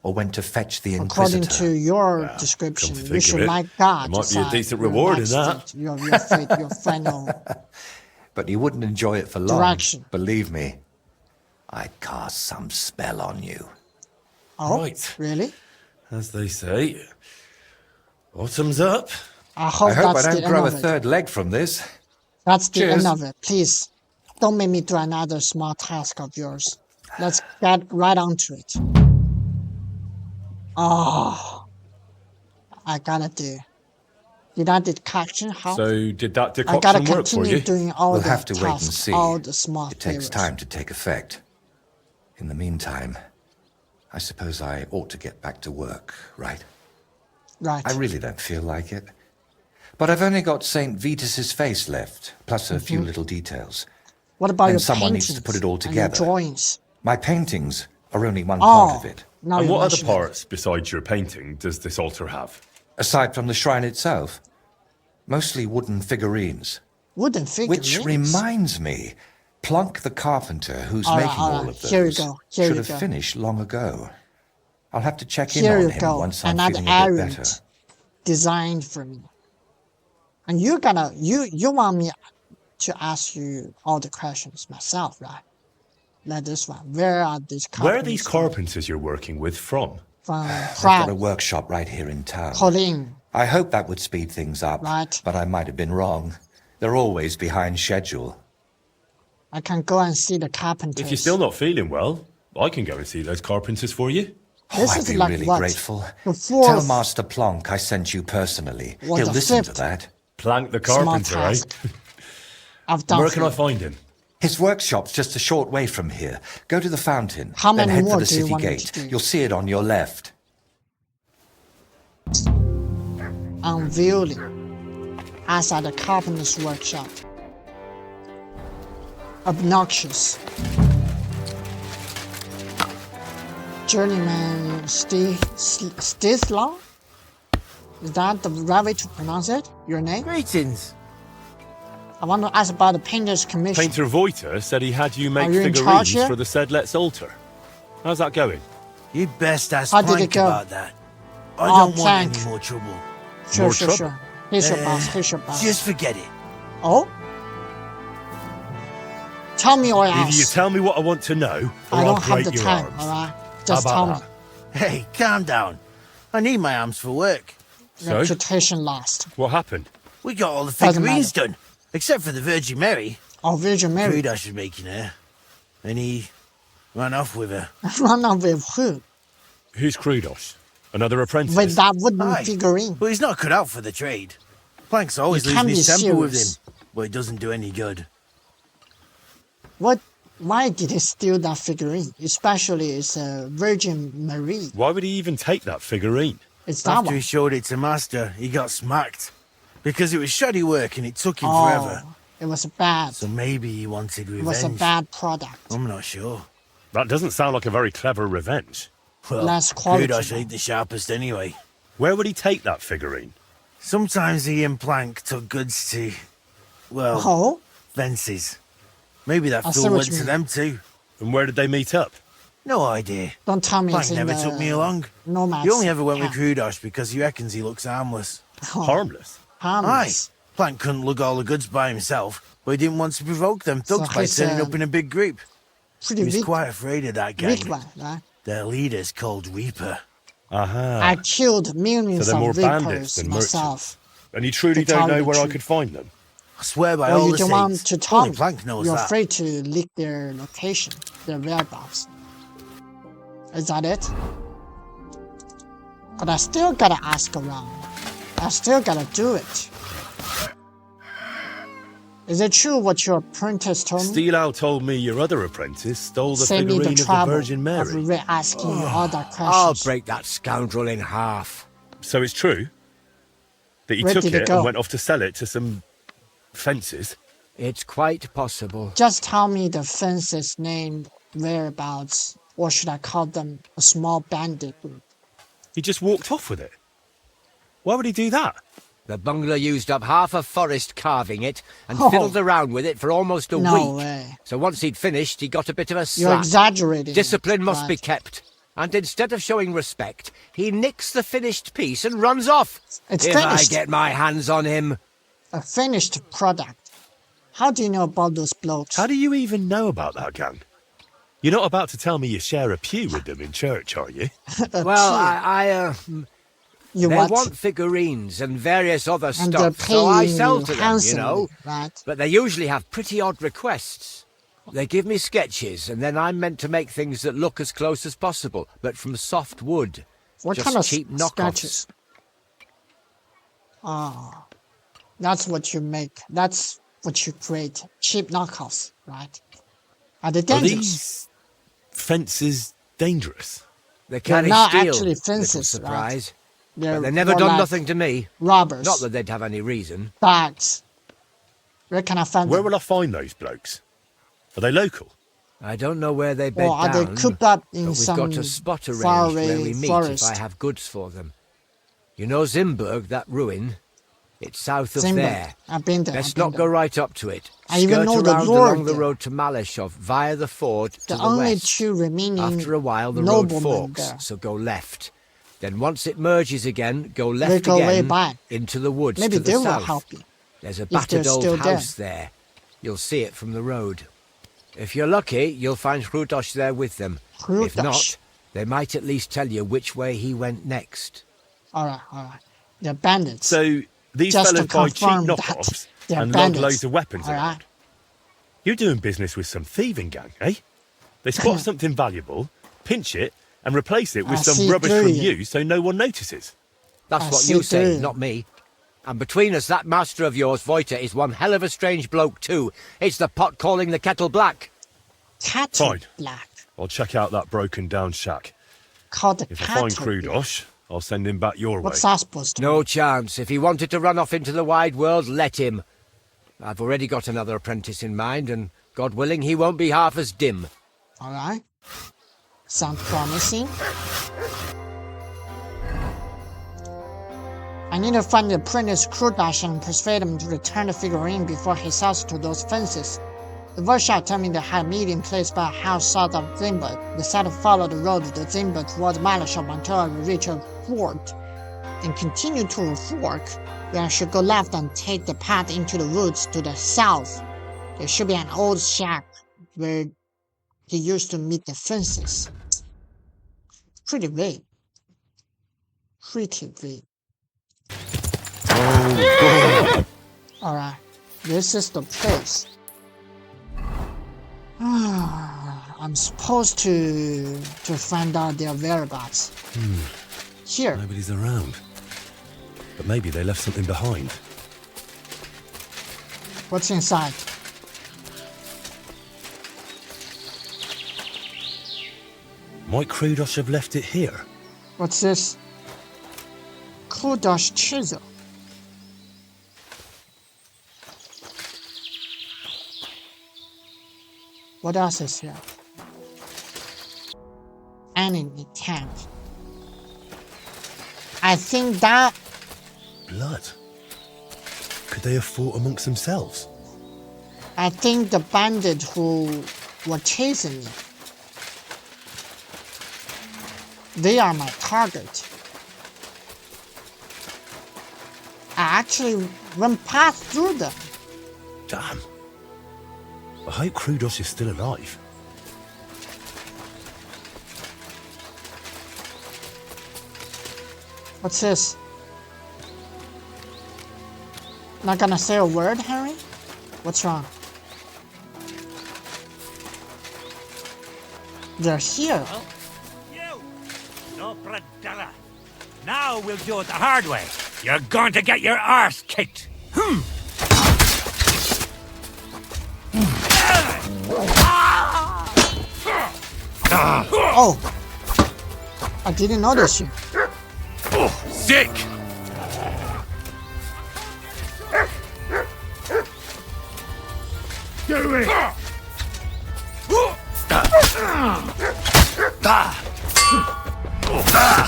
or went to fetch the According Inquisitor. to your Come description, to you think should of it, like God. there might be a decide decent your reward in next that. stage, your fate, your final. But you wouldn't enjoy it for long. Direction. Believe me. I'd cast some spell on you. Oh, Right. really? As they say, autumn's up. I hope I hope I that's the don't end grow a of it. third leg from this. That's the Cheers. end of it. Please, don't make me do another small task of yours. Let's get right onto it. Oh, I gotta do. Did that decoction help? So did that I gotta decoction work for continue you? doing all We'll the have to wait and tasks, see. all the small It takes favors. time to take effect. In the meantime, I suppose I ought to get back to work, right? Right. I really don't feel like it. But I've only got St. Vitus's face left, plus a few little details. What about and your someone needs paintings to put it all and your together. drawings? My paintings are only one part of it. Now And you what other mention it. parts besides your painting does this altar have? Aside from the shrine itself, mostly wooden figurines. Wooden figurines. Which reminds me, Plunk the carpenter who's All right, making all all right. of those Here you go, here should you have go. finished long ago. I'll have to check in Here on you him go. once I'm Another feeling a bit errand better. designed for me. And you want me to ask you all the questions myself, right? Like this one. Where are these carpenters? Where are these carpenters you're working with from? From I've got a Prague, workshop right here in town. Colin, I hope that would speed things up, Right. but I might have been wrong. They're always behind schedule. I can go and see the carpenters. If you're still not feeling well, I can go and see those carpenters for you. This I'd is be like really what? grateful. The Tell fourth Master Plonk I sent you personally. What, He'll the listen to fifth? that. Plank the small carpenter, eh? task I've done Where for can I you. find him? His workshop's just a short way from here. Go to the fountain, How then many head more for the do you city want me gate. to do? You'll see it on your left. Unveiling. As at the carpenter's workshop. Obnoxious. Journeyman Stithla? Is that the right way to pronounce it? Your name? Greetings. I want to ask about the Painter's Commission. Painter Voiter said he had you make Are you in charge figurines here? for the Sedlet's altar. How's that going? You'd best ask How did it Plank go? about that. I Oh, don't want Plank. any more trouble. Sure, More sure, trouble. sure. Here's your boss, here's your boss. Just forget it. Oh? Tell me or Either you else. tell me what I want to know, or I I'll don't have break the your time, arms. alright? Just How tell about me. Hey, calm down. I need my arms for work. So? Reputation lost. What happened? We got all the Doesn't figurines matter. done, except for the Virgin Mary. Oh, Virgin Mary. Creed was making her, and he ran off with her. Run out with who? Who's Krudos? Another apprentice? With that wooden Aye. figurine. But he's not cut out for the trade. Plank's always You can't losing his be temper with serious. him, but it doesn't do any good. What? Why did he steal that figurine? Especially it's a Virgin Marie. Why would he even take that figurine? It's that After one. he showed it to Master, he got smacked. Because it was shoddy work and it took him Oh, forever. it was bad. So maybe he wanted It revenge. was a bad product. I'm not sure. That doesn't sound like a very clever revenge. Well, Less quality. Kudosh ain't the sharpest anyway. Where would he take that figurine? Sometimes he and Plank took goods to, well, Oh, fences. Maybe that I see fool what went you to mean. them too. And where did they meet up? No idea. don't tell me Plank it's in never the took me along. Nomads. He only ever went with camp. Kudosh because he reckons he looks harmless. Oh, Harmless. harmless. Aye. Plank couldn't lug all the goods by himself, but he didn't want to provoke them thugs So by he's, turning up in a big group. Pretty He was weak, quite afraid of that gang. weak one, right? Their leader's called Reaper. Aha. I killed millions So they're more of bandits reapers than myself. And you truly To don't tell know the where I truth. could find them? I swear by Or all you the don't want saints. to tell Only me. Plank knows You're that. afraid to leak their location, their whereabouts. Is that it? But I still gotta ask around. I still gotta do it. Is it true what your apprentice told me? Steel Owl told me your other apprentice stole the Save me figurine the of the trouble Virgin Mary. of asking you all that I'll questions. break that scoundrel in half. So it's true that he Where took did it it go? and went off to sell it to some fences? It's quite possible. Just tell me the fence's name, whereabouts, or should I call them a small bandit group? He just walked off with it. Why would he do that? The bungler used up half a forest carving it and Oh. fiddled around with it for almost a No week. way. So once he'd finished, he got a bit of a You're slap. exaggerating. Discipline must be right? kept. And instead of showing respect, he nicks the finished piece and runs off. It's if I finished. get my hands on him. A finished product. How do you know about those blokes? How do you even know about that gang? You're not about to tell me you share a pew with them in church, are you? Well, you they what? want figurines and various other And they're stuff, so I paying sell you to them, you handsomely, know. right? But they usually have pretty odd requests. They give me sketches, and then I'm meant to make things that look as close as possible, but from soft wood. What Just kind of cheap knockoffs. sketches? Ah, that's what you make. That's what you create. Cheap knockoffs, right? Are they Are dangerous? these fences dangerous? They carry not steel, actually little fences, surprise. They're But they've never more done like nothing to me. Robbers. Not that they'd have any reason. Bags. Where can I find Where them? will I find those blokes? Are they local? I don't know where they bed Or are down, they cooped up but in we've some got a spot arranged faraway where we meet forest? if I have goods for them. You know Zimberg, that ruin? It's south of Zimberg. there. I've been there. Best I've been not there. go right up to it. I even Skirt know the around lord along the there. road to Malashov via the ford to The the only west. two remaining After a while, the road noblemen forks, there. so go left. Then once it merges again, go They left go way again back. into the woods Maybe to they the will south. help you. There's a they're battered old still there. house there. You'll see it from the road. If you're lucky, you'll find Hrudosh there with them. If Hrudosh. not, they might at least tell you which way he went next. All right. They're bandits. So these Just to fellas buy cheap confirm that knockoffs they're and bandits. lug loads of weapons All around. right. You're doing business with some thieving gang, eh? They spot something valuable, pinch it, and replace it with I some see rubbish through from you. you so no one notices. That's I what see you say, through. not me. And between us, that master of yours, Voita, is one hell of a strange bloke too. It's the pot calling the kettle black. Cattle Fine. black. I'll check out that broken down shack. Called the If I cattle find black. Krudosh, I'll send him back your What's way. that supposed to No chance. If he wanted to run off into the wide world, let him. I've already got another apprentice in mind, and God willing, he won't be half as dim. mean? All right. Sounds promising. I need to find the apprentice Krudosh and persuade him to return the figurine before he sells to those fences. The Vorsha told me they had a meeting placed by a house south of Zimberg. They decided to follow the road to Zimberg towards Malashov until we reach a fort. Then continue to a fork, where I should go left and take the path into the woods to the south. There should be an old shack where he used to meet the fences. Pretty vague. Pretty vague. Alright, this is the place. I'm supposed to find out their whereabouts. Here. Nobody's around. But maybe they left something behind. What's inside? Might Krudos have left it here? What's this? Kudosh chisel. What else is here? Enemy tank. I think that... Blood. Could they have fought amongst themselves? I think the bandit who were chasing me, they are my target. I actually went past through them. Damn. I hope Krudos is still alive. What's this? Not gonna say a word, Harry? What's wrong? They're here. Well, you! No predella. Now we'll do it the hard way. You're going to get your arse kicked. Oh! I didn't notice you. Sick! Do it!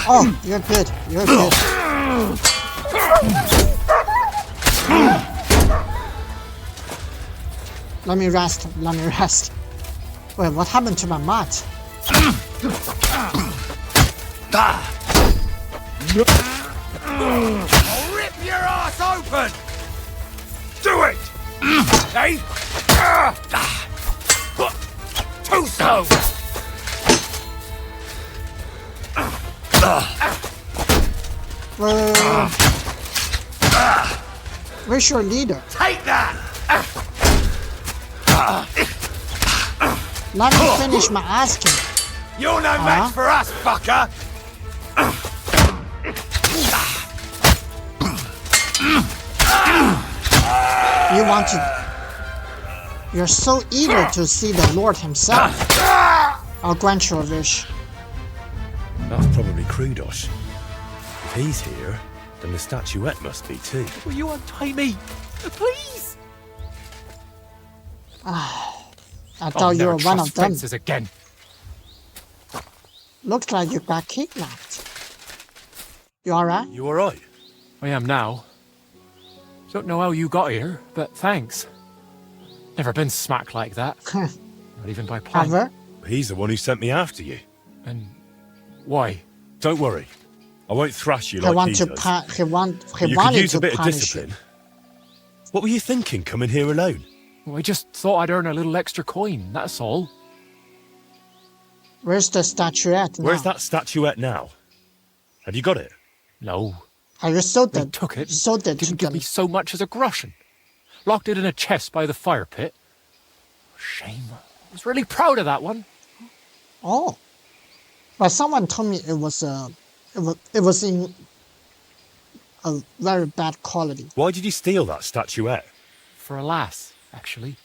Oh, you're good. You're good. Let me rest. Let me rest. Wait, what happened to my mat? I'll rip your ass open! Do it! Hey! Too slow! Where's your leader? Take that! Let me finish my asking. You're no match for us, fucker! You want to... You're so eager to see the Lord himself. I'll grant you a wish. That's probably Krudos. If he's here, then the statuette must be too. Will you untie me? Please? I thought you were one of them. Again. Looks like you got kidnapped. You alright? You alright? I am now. Don't know how you got here, but thanks. Never been smacked like that. Not even by Plank. Ever? He's the one who sent me after you. And why? Don't worry. I won't thrash you He like want he to does. he You wanted could use to a bit of punish discipline. you. What were you thinking, coming here alone? Well, I just thought I'd earn a little extra coin, that's all. Where's the statuette now? Where's that statuette now? Have you got it? No. Are you sold They it? took it. Sold it to Didn't give them. me so much as a groschen. Locked it in a chest by the fire pit. Shame. I was really proud of that one. Oh, but someone told me it was in a very bad quality. Why did you steal that statuette? For a lass, actually.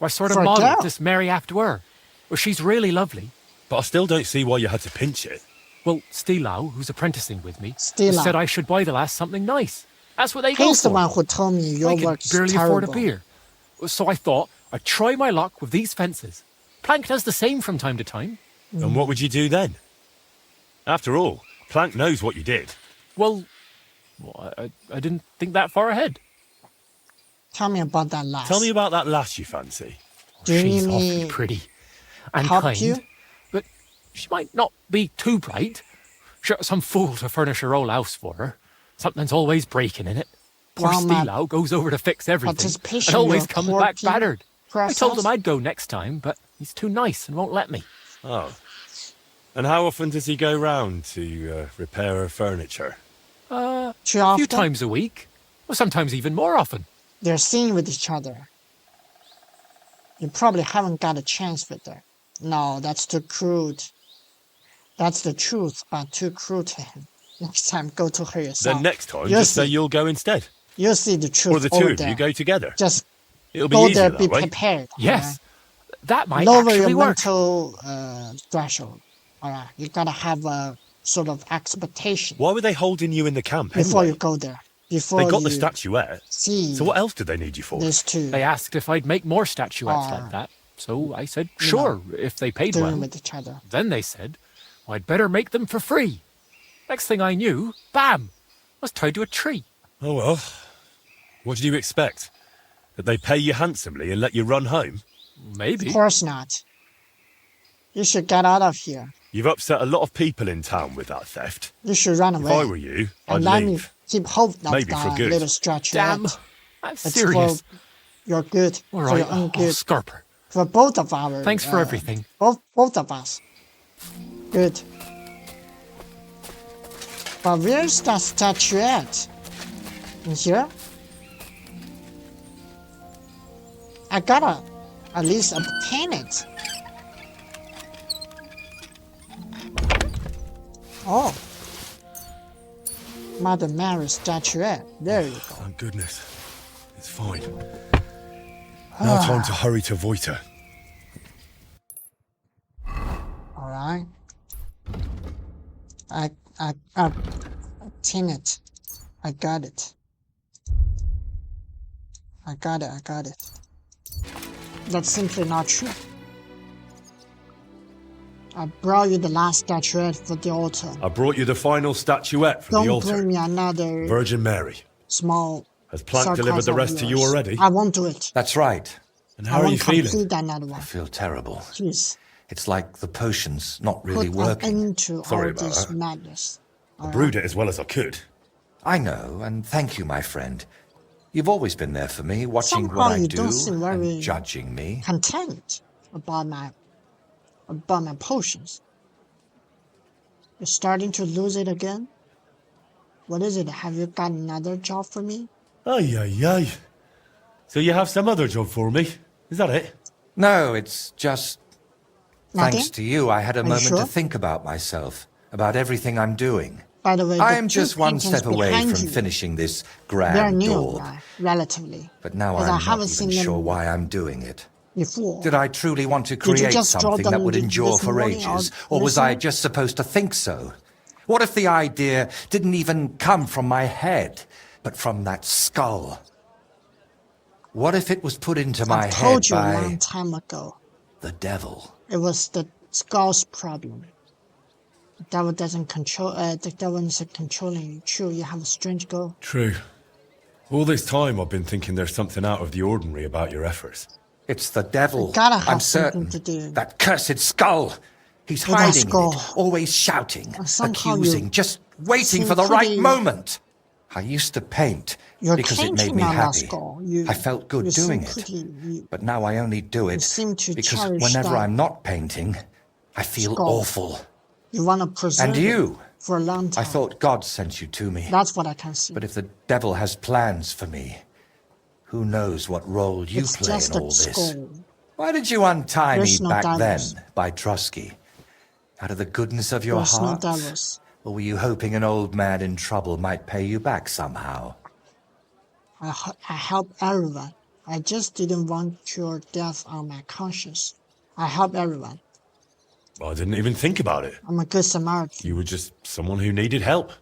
I sort For of a modelled girl? this Mary after her. Well, she's really lovely. But I still don't see why you had to pinch it. Well, Stilau, who's apprenticing with me, Stilau. said I should buy the lass something nice. That's what they go He's the for. one who told me your I could work's barely terrible. afford a beer. So I thought I'd try my luck with these fences. Plank does the same from time to time. And what would you do then? After all, Plank knows what you did. Well, I didn't think that far ahead. Tell me about that last. Tell me about that lass you fancy. Do you She's need awfully me pretty and help kind, you? but she might not be too bright. Sure, some fool to furnish her whole house for her. Something's always breaking in it. Poor Well, my Stilau goes over to fix everything participation, and always your comes poor back people battered. I told him process? I'd go next time, but he's too nice and won't let me. Oh. And how often does he go round to repair her furniture? Too A few often? times a week, or sometimes even more often. They're seen with each other. You probably haven't got a chance with her. No, that's too crude. That's the truth, but too crude to him. Next time, go to her yourself. Then next time, You'll just say see. you'll go instead. You'll see the truth Or the over two of there. you go together. Just It'll be go easier there, be that way. prepared. Yes, that might Lower actually your work. mental threshold. Alright, you gotta have a sort of expectation Why were they holding you in the camp before anyway? you go there. Before They got you the statuette. see So what else did they need you for? these two They asked if I'd make more statuettes Ah. like that, so I said sure, if they paid dealing well. with each other. Then they said, well, I'd better make them for free. Next thing I knew, bam, I was tied to a tree. Oh well. What did you expect? That they pay you handsomely and let you run home? Maybe. Of course not. You should get out of here. You've upset a lot of people in town with that theft. You should run If away. I were you, I'd and let me leave. keep hold of Maybe for that good. little statuette. Damn, I'm It's serious. for your good, All for right, your own I'll good, scarper. for both of our. Thanks for everything. Both of us. Good. But where's that statuette? In here? I gotta at least obtain it. Oh. Mother Mary's statuette. There you go. Thank goodness. It's fine. Now time to hurry to Voita. Alright. I obtain it. I got it. I got it. That's simply not true. I brought you the last statuette for the altar. I brought you the final statuette from the Don't altar. bring me another Virgin Mary. small Has Plank sarcasm delivered the of rest to you yours. already? I won't do it. That's right. And I how are you won't feeling? complete another one. I feel terrible. Please, It's like the potion's not really put working. an end to Sorry all about this that. madness. I brewed it as well as I could. I know, and thank you, my friend. You've always been there for me, watching Somehow what I you do don't seem very and judging me. content about my potions. You're starting to lose it again? What is it? Have you got another job for me? Ay, ay, ay. So you have some other job for me? Is that it? No, it's just... Nothing? Thanks to you, I had a Are you moment sure? to think about myself, about everything I'm doing. By the way, I the am two just one paintings step away behind from you, finishing this they're grand new, daub. relatively. But now Because I'm I not haven't even seen them sure why I'm doing it. before. Did I truly want to Did you create just draw something that them would this endure for morning ages? or Or was I recently? just supposed to think so? What if the idea didn't even come from my head, but from that skull? What if it was put into my I head told you a by long time ago. the devil? It was the skull's problem. The devil doesn't control. The devil isn't controlling you. True, you have a strange goal. True. All this time I've been thinking there's something out of the ordinary about your efforts. It's the devil. It gotta have I'm something certain. to do That cursed skull. He's with that hiding in skull. it, always shouting, Somehow accusing, you just waiting seem for the right pretty- moment. I used to paint You're because it made painting me on that happy. skull. I felt good you doing seem it. pretty- But now I only do it seem to because cherish whenever that I'm not painting, I feel skull. awful. You want to preserve And it you? for a long time. I thought God sent you to me. That's what I can see. But if the devil has plans for me, who knows what role you it's play just in a all this? skull. Why did you untie There's me no back devils. then, by Trusky? Out of the goodness of your There's no heart? devils. Or were you hoping an old man in trouble might pay you back somehow? I help everyone. I just didn't want your death on my conscience. I help everyone. I didn't even think about it. I'm a good Samaritan. You were just someone who needed help.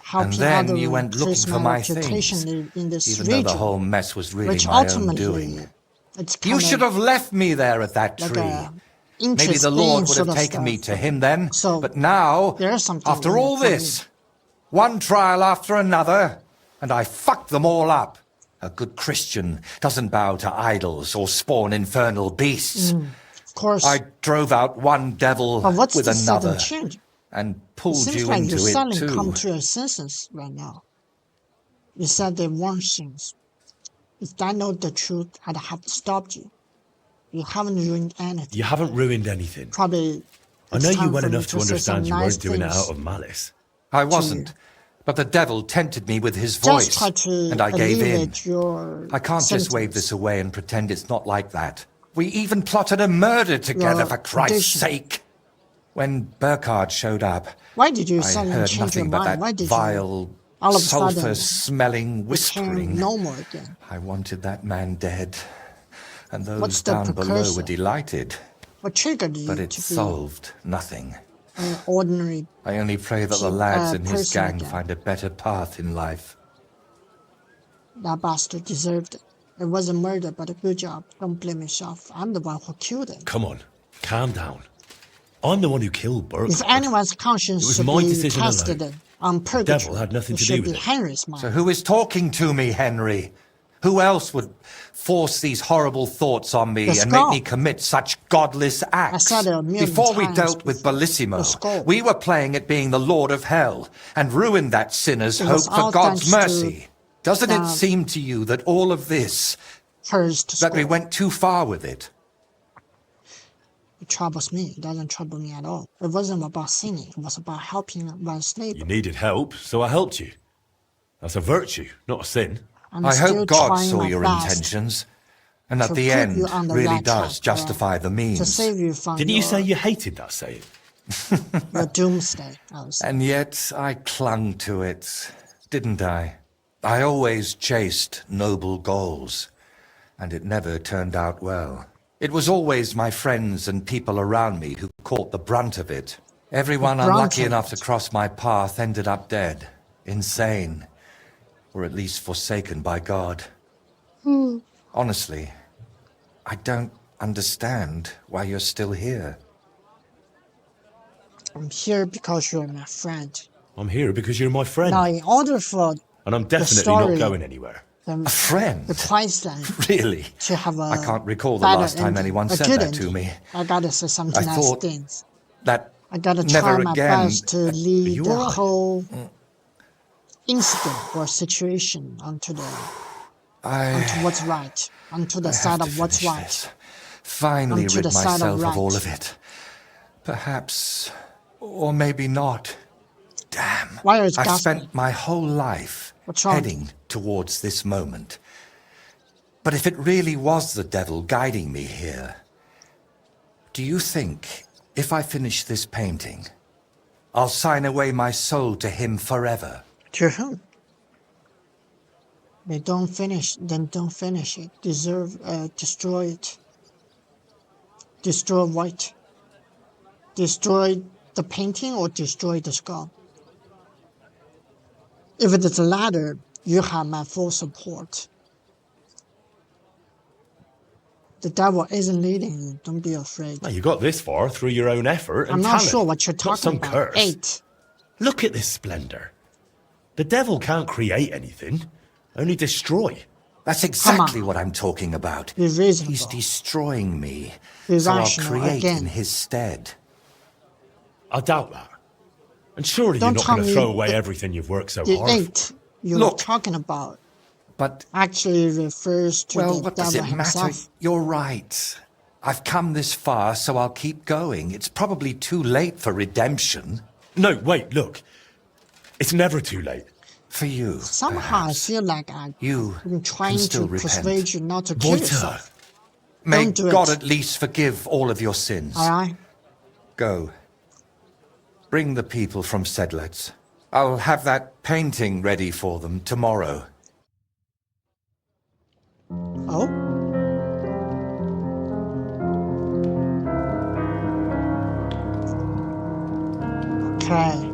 Helping And then other you went looking increase for my reputation things, in this even region, though the whole mess was really which my own ultimately doing. it's You kind should of have left me there at that like tree. a Maybe the interesting Lord would sort have of taken me stuff. to him then. So, but now, there's something after in it all for me. this, one trial after another, and I fucked them all up. A good Christian doesn't bow to idols or spawn infernal beasts. Of course. I drove out one devil but what's with the another sudden change? and It pulled seems you like into you're it suddenly too. come to your senses right now. You said they weren't sins. If I know the truth, I'd have stopped you. You haven't ruined anything. You haven't ruined anything. Probably. I it's know you time well for me enough to say some understand you nice weren't doing it things. out of malice. I wasn't. But the devil tempted me with his Just voice, try to and I gave in. alleviate your I can't just wave symptoms. this away and pretend it's not like that. We even plotted a murder together, Your for Christ's addiction. sake. When Burkhard showed up, Why did you I suddenly heard change your nothing but mind? Why that did vile, you all of a sudden sulphur-smelling become whispering. normal again? I wanted that man dead, and What's those the down below precursor? were delighted. What triggered you But it to be solved nothing. an ordinary. I only pray that the lads in his person gang again. find a better path in life. That bastard deserved it. It was a murder, but a good job. Don't blame yourself. I'm the one who killed him. Come on, calm down. I'm the one who killed Burke. If anyone's conscience It was should my be decision tested alone. on purgatory, devil had nothing it to should do be with it. Henry's mind. So who is talking to me, Henry? Who else would force these horrible thoughts on me The and make skull. me commit such godless acts? said it a million Before we times dealt with before. Bellissimo, The skull. we were playing at being the Lord of Hell and ruined that sinner's It hope was all for God's thanks to mercy. Doesn't it seem to you that all of this, Cursed that we skull. went too far with it? It troubles me. It doesn't trouble me at all. It wasn't about sinning. It was about helping one's neighbor. You needed help, so I helped you. That's a virtue, not a sin. I'm I still hope God trying saw my your best intentions, and to at the put end you on the really right does track, justify the to means. save you from Didn't you say you hated that saying? your doomsday. I was And yet I clung to it, didn't I? I always chased noble goals, and it never turned out well. It was always my friends and people around me who caught the brunt of it. Everyone The brunt unlucky of enough to it. cross my path ended up dead, insane, or at least forsaken by God. Honestly, I don't understand why you're still here. I'm here because you're my friend. I'm here because you're my friend. Now, in order for And I'm definitely story- not going anywhere. A friend? the Queensland Really? to have a I can't recall the better last time ending, anyone a said good that to ending. me. I gotta say something I that thought stings. That I gotta never try my again. best to lead you the all right? whole incident or situation onto what's right, onto the I side have of to what's finish right. this. Finally Onto rid the side of myself of all right. of it. Perhaps, or maybe not. Damn. Why is I've gasping? spent my whole life What's wrong? heading towards this moment. But if it really was the devil guiding me here, do you think if I finish this painting, I'll sign away my soul to him forever? To whom? They don't finish, then don't finish it. Destroy it. Destroy what? Destroy the painting or destroy the skull? If it is the latter, you have my full support. The devil isn't leading you. Don't be afraid. Well, you got this far through your own effort and I'm not talent, sure what you're not talking some about. curse. 8. Look at this splendor. The devil can't create anything, only destroy. That's exactly what I'm talking about. Be reasonable. He's destroying me, Be so I'll rational create again. in his stead. I doubt that. And surely Don't you're not tell going to me throw away the- everything you've worked so The hard for. 8 you're Look. talking about But, actually refers to well, the what does devil it matter? himself. You're right. I've come this far, so I'll keep going. It's probably too late for redemption. No, wait, look. It's never too late. For you, Somehow I perhaps. feel like I'm You trying can still to repent. persuade you not to kill Reuter. yourself. May Don't do God it. at least forgive all of your sins. Alright? Go. Bring the people from Sedlets. I'll have that painting ready for them tomorrow. Oh? Okay.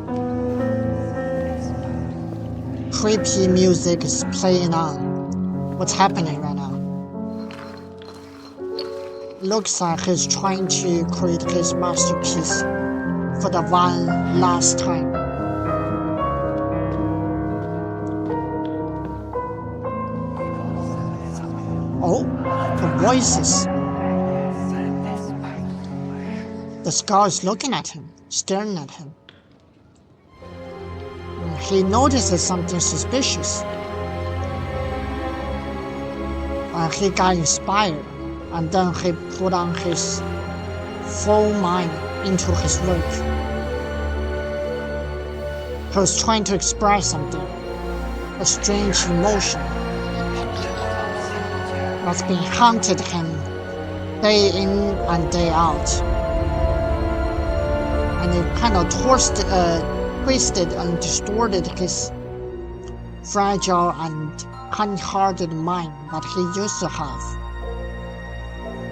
Creepy music is playing on. What's happening right now? Looks like he's trying to create his masterpiece for the one last time. Oh, the voices. The skull is looking at him, staring at him. He notices something suspicious. And he got inspired, and then he put on his full mind into his work. He was trying to express something, a strange emotion that's been haunted him day in and day out. And it kind of twisted and distorted his fragile and kind-hearted mind that he used to have.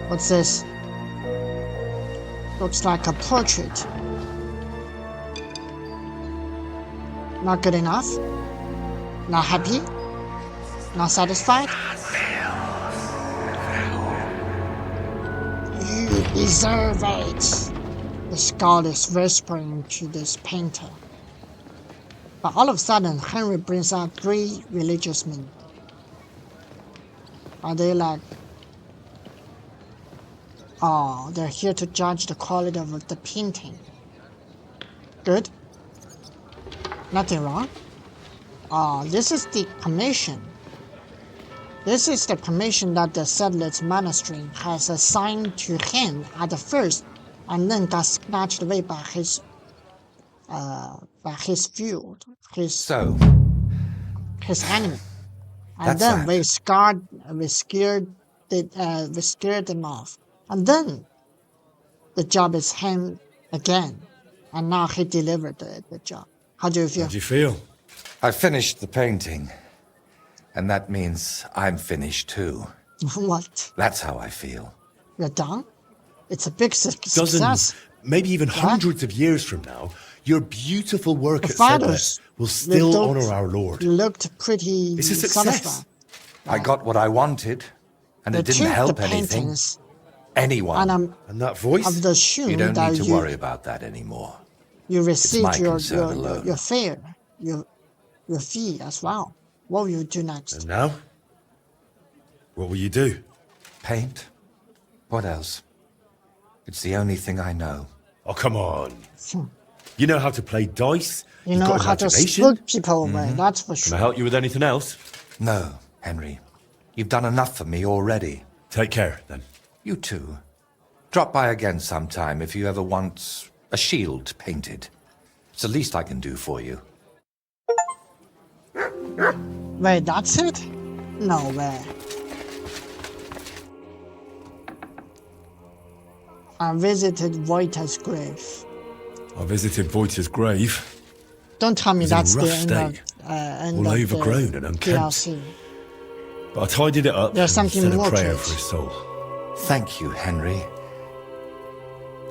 What's this? Looks like a portrait. Not good enough? Not happy? Not satisfied? You deserve it. The skull is whispering to this painter. But all of a sudden, Henry brings out 3 religious men. Are they like, oh, they're here to judge the quality of the painting. Good. Nothing wrong. Oh, this is the commission. This is the commission that the settlers monastery has assigned to him at the first, and then got snatched away by his field, his enemy. And then we scared them off. And then the job is him again. And now he delivered the job. How do you feel? How do you feel? I finished the painting. And that means I'm finished too. What? That's how I feel. You're done? It's a big success. Dozens, maybe even hundreds of years from now, your beautiful work at Sedlet will still honor our Lord. Looked pretty It's a success. satisfied. I got what I wanted, and it didn't help anything. Anyone. And that voice? Of the shoe You don't that need to worry about that anymore. You received my your concern alone. your fare, your fee as well. What will you do next? And now? What will you do? Paint? What else? It's the only thing I know. Oh, come on. You know how to play dice? You You've know got how to imagination? spook people away, that's for Can I sure. help you with anything else? No, Henry. You've done enough for me already. Take care, then. You too. Drop by again sometime if you ever want a shield painted. It's the least I can do for you. Wait, that's it? No way. I visited Voita's grave. I visited Voita's grave. Don't tell me It was that's in a the rough end state. of All the overgrown and unkempt. DLC. But I tidied it up There's and something said a more to prayer it. for his soul. Thank you, Henry.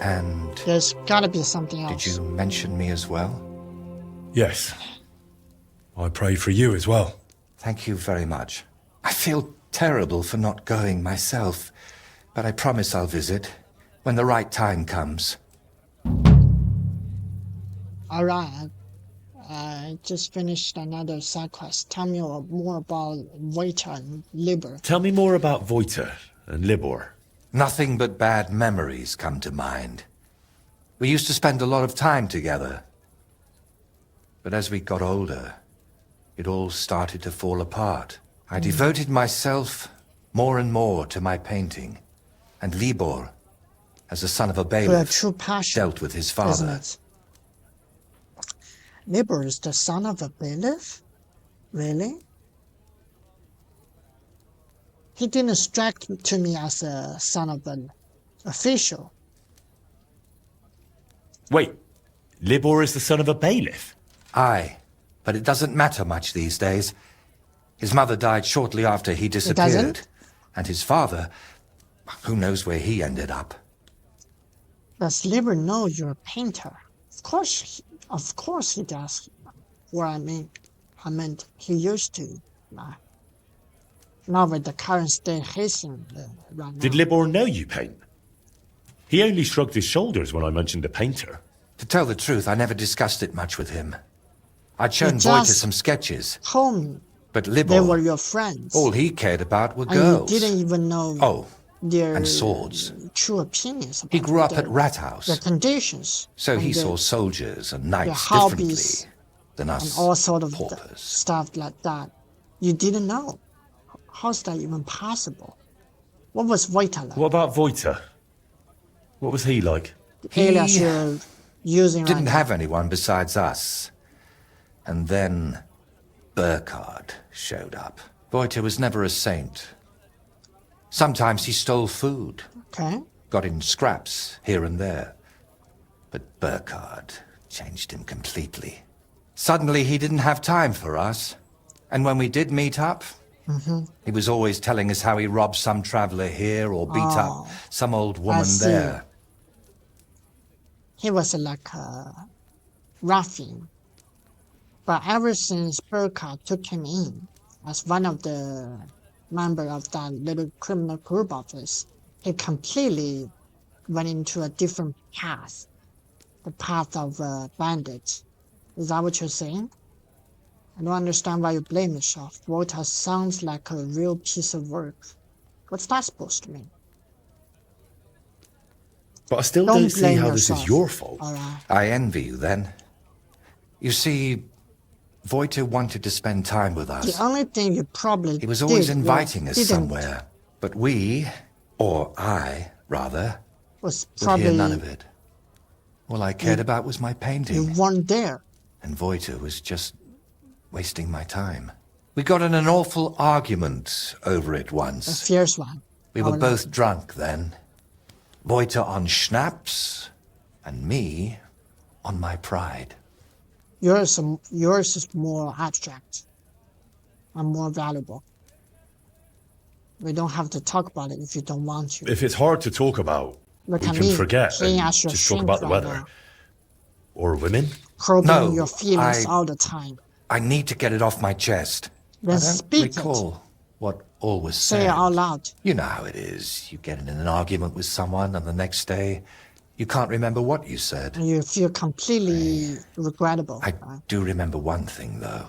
And There's gotta be something else. did you mention me as well? Yes. I prayed for you as well. Thank you very much. I feel terrible for not going myself, but I promise I'll visit when the right time comes. Alright. I just finished another side quest. Tell me more about Voita and Liber. Tell me more about Voita and Libor. Nothing but bad memories come to mind. We used to spend a lot of time together. But as we got older, it all started to fall apart. I devoted myself more and more to my painting. And Libor, as the son of a For a bailiff, true passion, dealt with his isn't father. it? Liber is the son of a bailiff? Really? He didn't strike to me as a son of an official. Wait, Libor is the son of a bailiff? Aye, but it doesn't matter much these days. His mother died shortly after he disappeared. doesn't? And his father, who knows where he ended up. Does Liber know you're a painter? Of course he does. What I meant he used to. Not with the current state he's in right now. Did Libor know you paint? He only shrugged his shoulders when I mentioned a painter. To tell the truth, I never discussed it much with him. I'd shown You Voita just some sketches, told me but they Libor, were your friends. all he cared about were and girls. you didn't even know Oh, their and swords. true opinions about He grew up their, at Rat House, their conditions. so and he their- saw soldiers and knights their differently hobbies than and us all sort of paupers. stuff like that. You didn't know. How's that even possible? What was Voita like? What about Voita? What was he like? Alias He you're using right Didn't now. have anyone besides us. And then Burkhard showed up. Voita was never a saint. Sometimes he stole food, Okay. got in scraps here and there. But Burkhard changed him completely. Suddenly he didn't have time for us. And when we did meet up, he was always telling us how he robbed some traveler here or beat up some old woman see. there. He was like a ruffian. But ever since Burkhardt took him in as one of the members of that little criminal group of his, he completely went into a different path. The path of a bandit. Is that what you're saying? I don't understand why you blame yourself. Walter sounds like a real piece of work. What's that supposed to mean? But I still Don't don't see blame how this yourself. is your fault. All right. I envy you then. You see, Voiter wanted to spend time with us. The only thing you probably He was always did inviting us didn't- somewhere. But we, or I, rather, was would probably hear none of it. All I cared about was my you painting. weren't there. And Voiter was just wasting my time. We got in an awful argument over it A once. fierce one. We were both drunk then. Voiter on schnapps, and me on my pride. Yours is more abstract and more valuable. We don't have to talk about it if you don't want to. If it's hard to talk about, Look we at can me, forget playing and as your just talk shrink about the right weather. now. Or women. Probing No, your feelings I- all the time. I need to get it off my chest. Then I don't speak it. recall what all was Say said. it out loud. You know how it is. You get in an argument with someone, and the next day, you can't remember what you said. And you feel completely regrettable. I do remember one thing, though.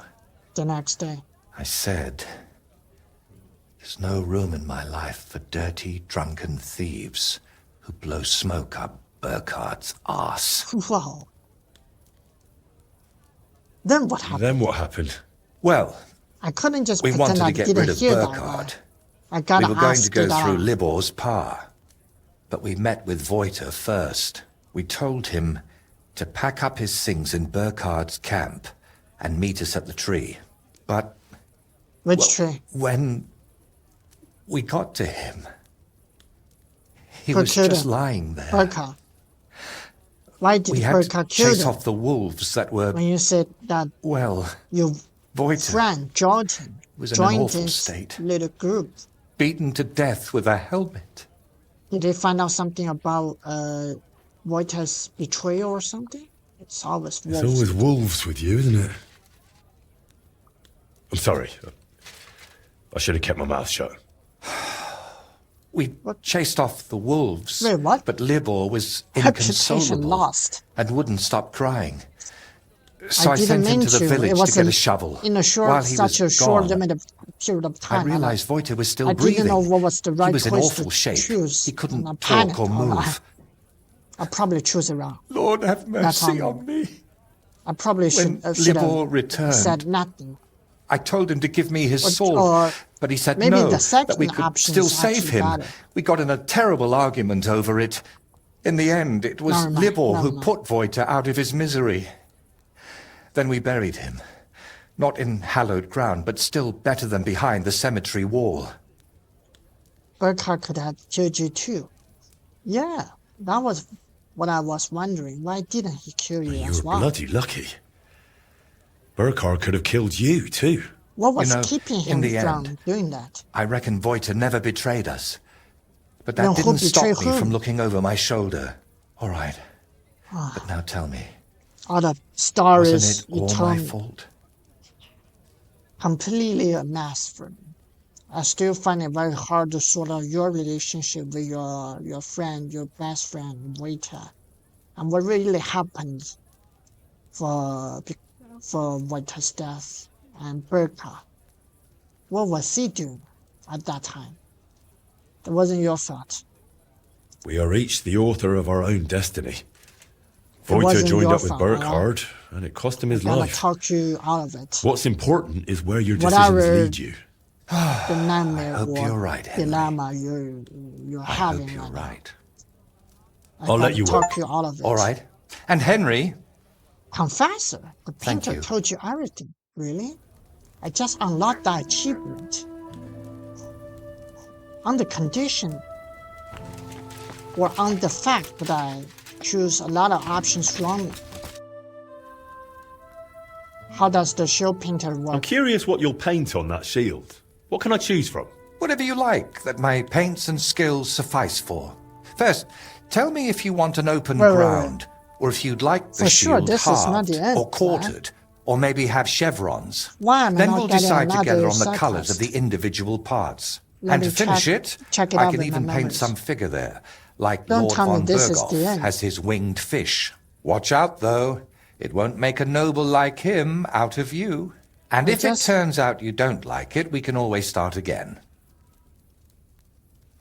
The next day. I said, there's no room in my life for dirty, drunken thieves who blow smoke up Burkhardt's arse. Wow. Then what happened? Then what happened? Well, I couldn't just we pretend wanted I to get didn't rid of hear that. Burkhardt. I gotta We were going ask to go you that. through Libor's pa, but we met with Voiter first. We told him to pack up his things in Burkhardt's camp and meet us at the tree. But Which tree? when we got to him, he Who was killed just him? lying there. Burkhardt. Why did We had Burkhardt to kill chase him? off the wolves that were, When you said that well, your Voiter friend Jordan was in an joined awful this state. little group, beaten to death with a helmet. did they find out something about Voiter's betrayal or something? It's always It's wolves. always wolves with you, isn't it? I'm sorry. I should have kept my mouth shut. We chased off the wolves, Wait, what? but Libor was Reputation inconsolable lost. and wouldn't stop crying. So I didn't sent him mean to the It village to was get a shovel. in a short, While he such a was short, gone, limited period of I time. realized Voiter was still I breathing. didn't know what was the right He was in choice awful to shape. choose. He And I couldn't talk panicked. or move. I probably choose it wrong. Lord have That's mercy on on me. I probably When should Libor have returned, said nothing. I told him to give me his Or- sword, or but he said maybe no, the second that we could option still is save actually him. better. We got in a terrible argument over it. In the end, it was Never mind, Libor never who mind. put Voiter out of his misery. Then we buried him. Not in hallowed ground, but still better than behind the cemetery wall. Burkhardt could have killed you too. Yeah, that was what I was wondering. Why didn't he kill you You as were well? bloody lucky. Burkhardt could have killed you, too. What was know, keeping in him the from end, doing that? I reckon Voiter never betrayed us. But that Then who didn't stop me betrayed whom? from looking over my shoulder. All right. Ah. But now tell me, All the stories wasn't it you all told my me, fault? completely a mess for me. I still find it very hard to sort out your relationship with your friend, your best friend, Waiter, and what really happened for Waiter's death and Burkhardt. What was he doing at that time? It wasn't your fault. We are each the author of our own destiny. Voiter wasn't joined your up with fault, alright? Burkhardt, and it cost him his Gotta life. talk you out of it. What's important is where your Whatever- decisions lead you. The nightmare I hope or you're right, Henry. dilemma you're I having hope you're right now. right. I I'll let gotta you talk work. you out of it. All right. And Henry, Confessor, the Thank painter you. told you everything. Really? I just unlocked that achievement. On the condition, or on the fact that I choose a lot of options wrongly. How does the show painter I'm work? curious what you'll paint on that shield. What can I choose from? whatever you like that my paints and skills suffice for. First, tell me if you want an open Wait, wait, wait. ground, or if you'd like the For sure, shield this is not halved, the end, or quartered, Or maybe have chevrons. Why am I Then not we'll getting decide another together on the side colours of quest? the individual parts. Let And me to finish check it I out can with my even paint memories. some figure there, like Don't Lord tell me von this is the Berghoff end. has his winged fish. Watch out, though. It won't make a noble like him out of you. And if it turns out you don't like it, we can always start again.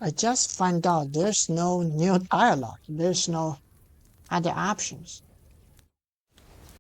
I just find out there's no new dialogue. There's no other options.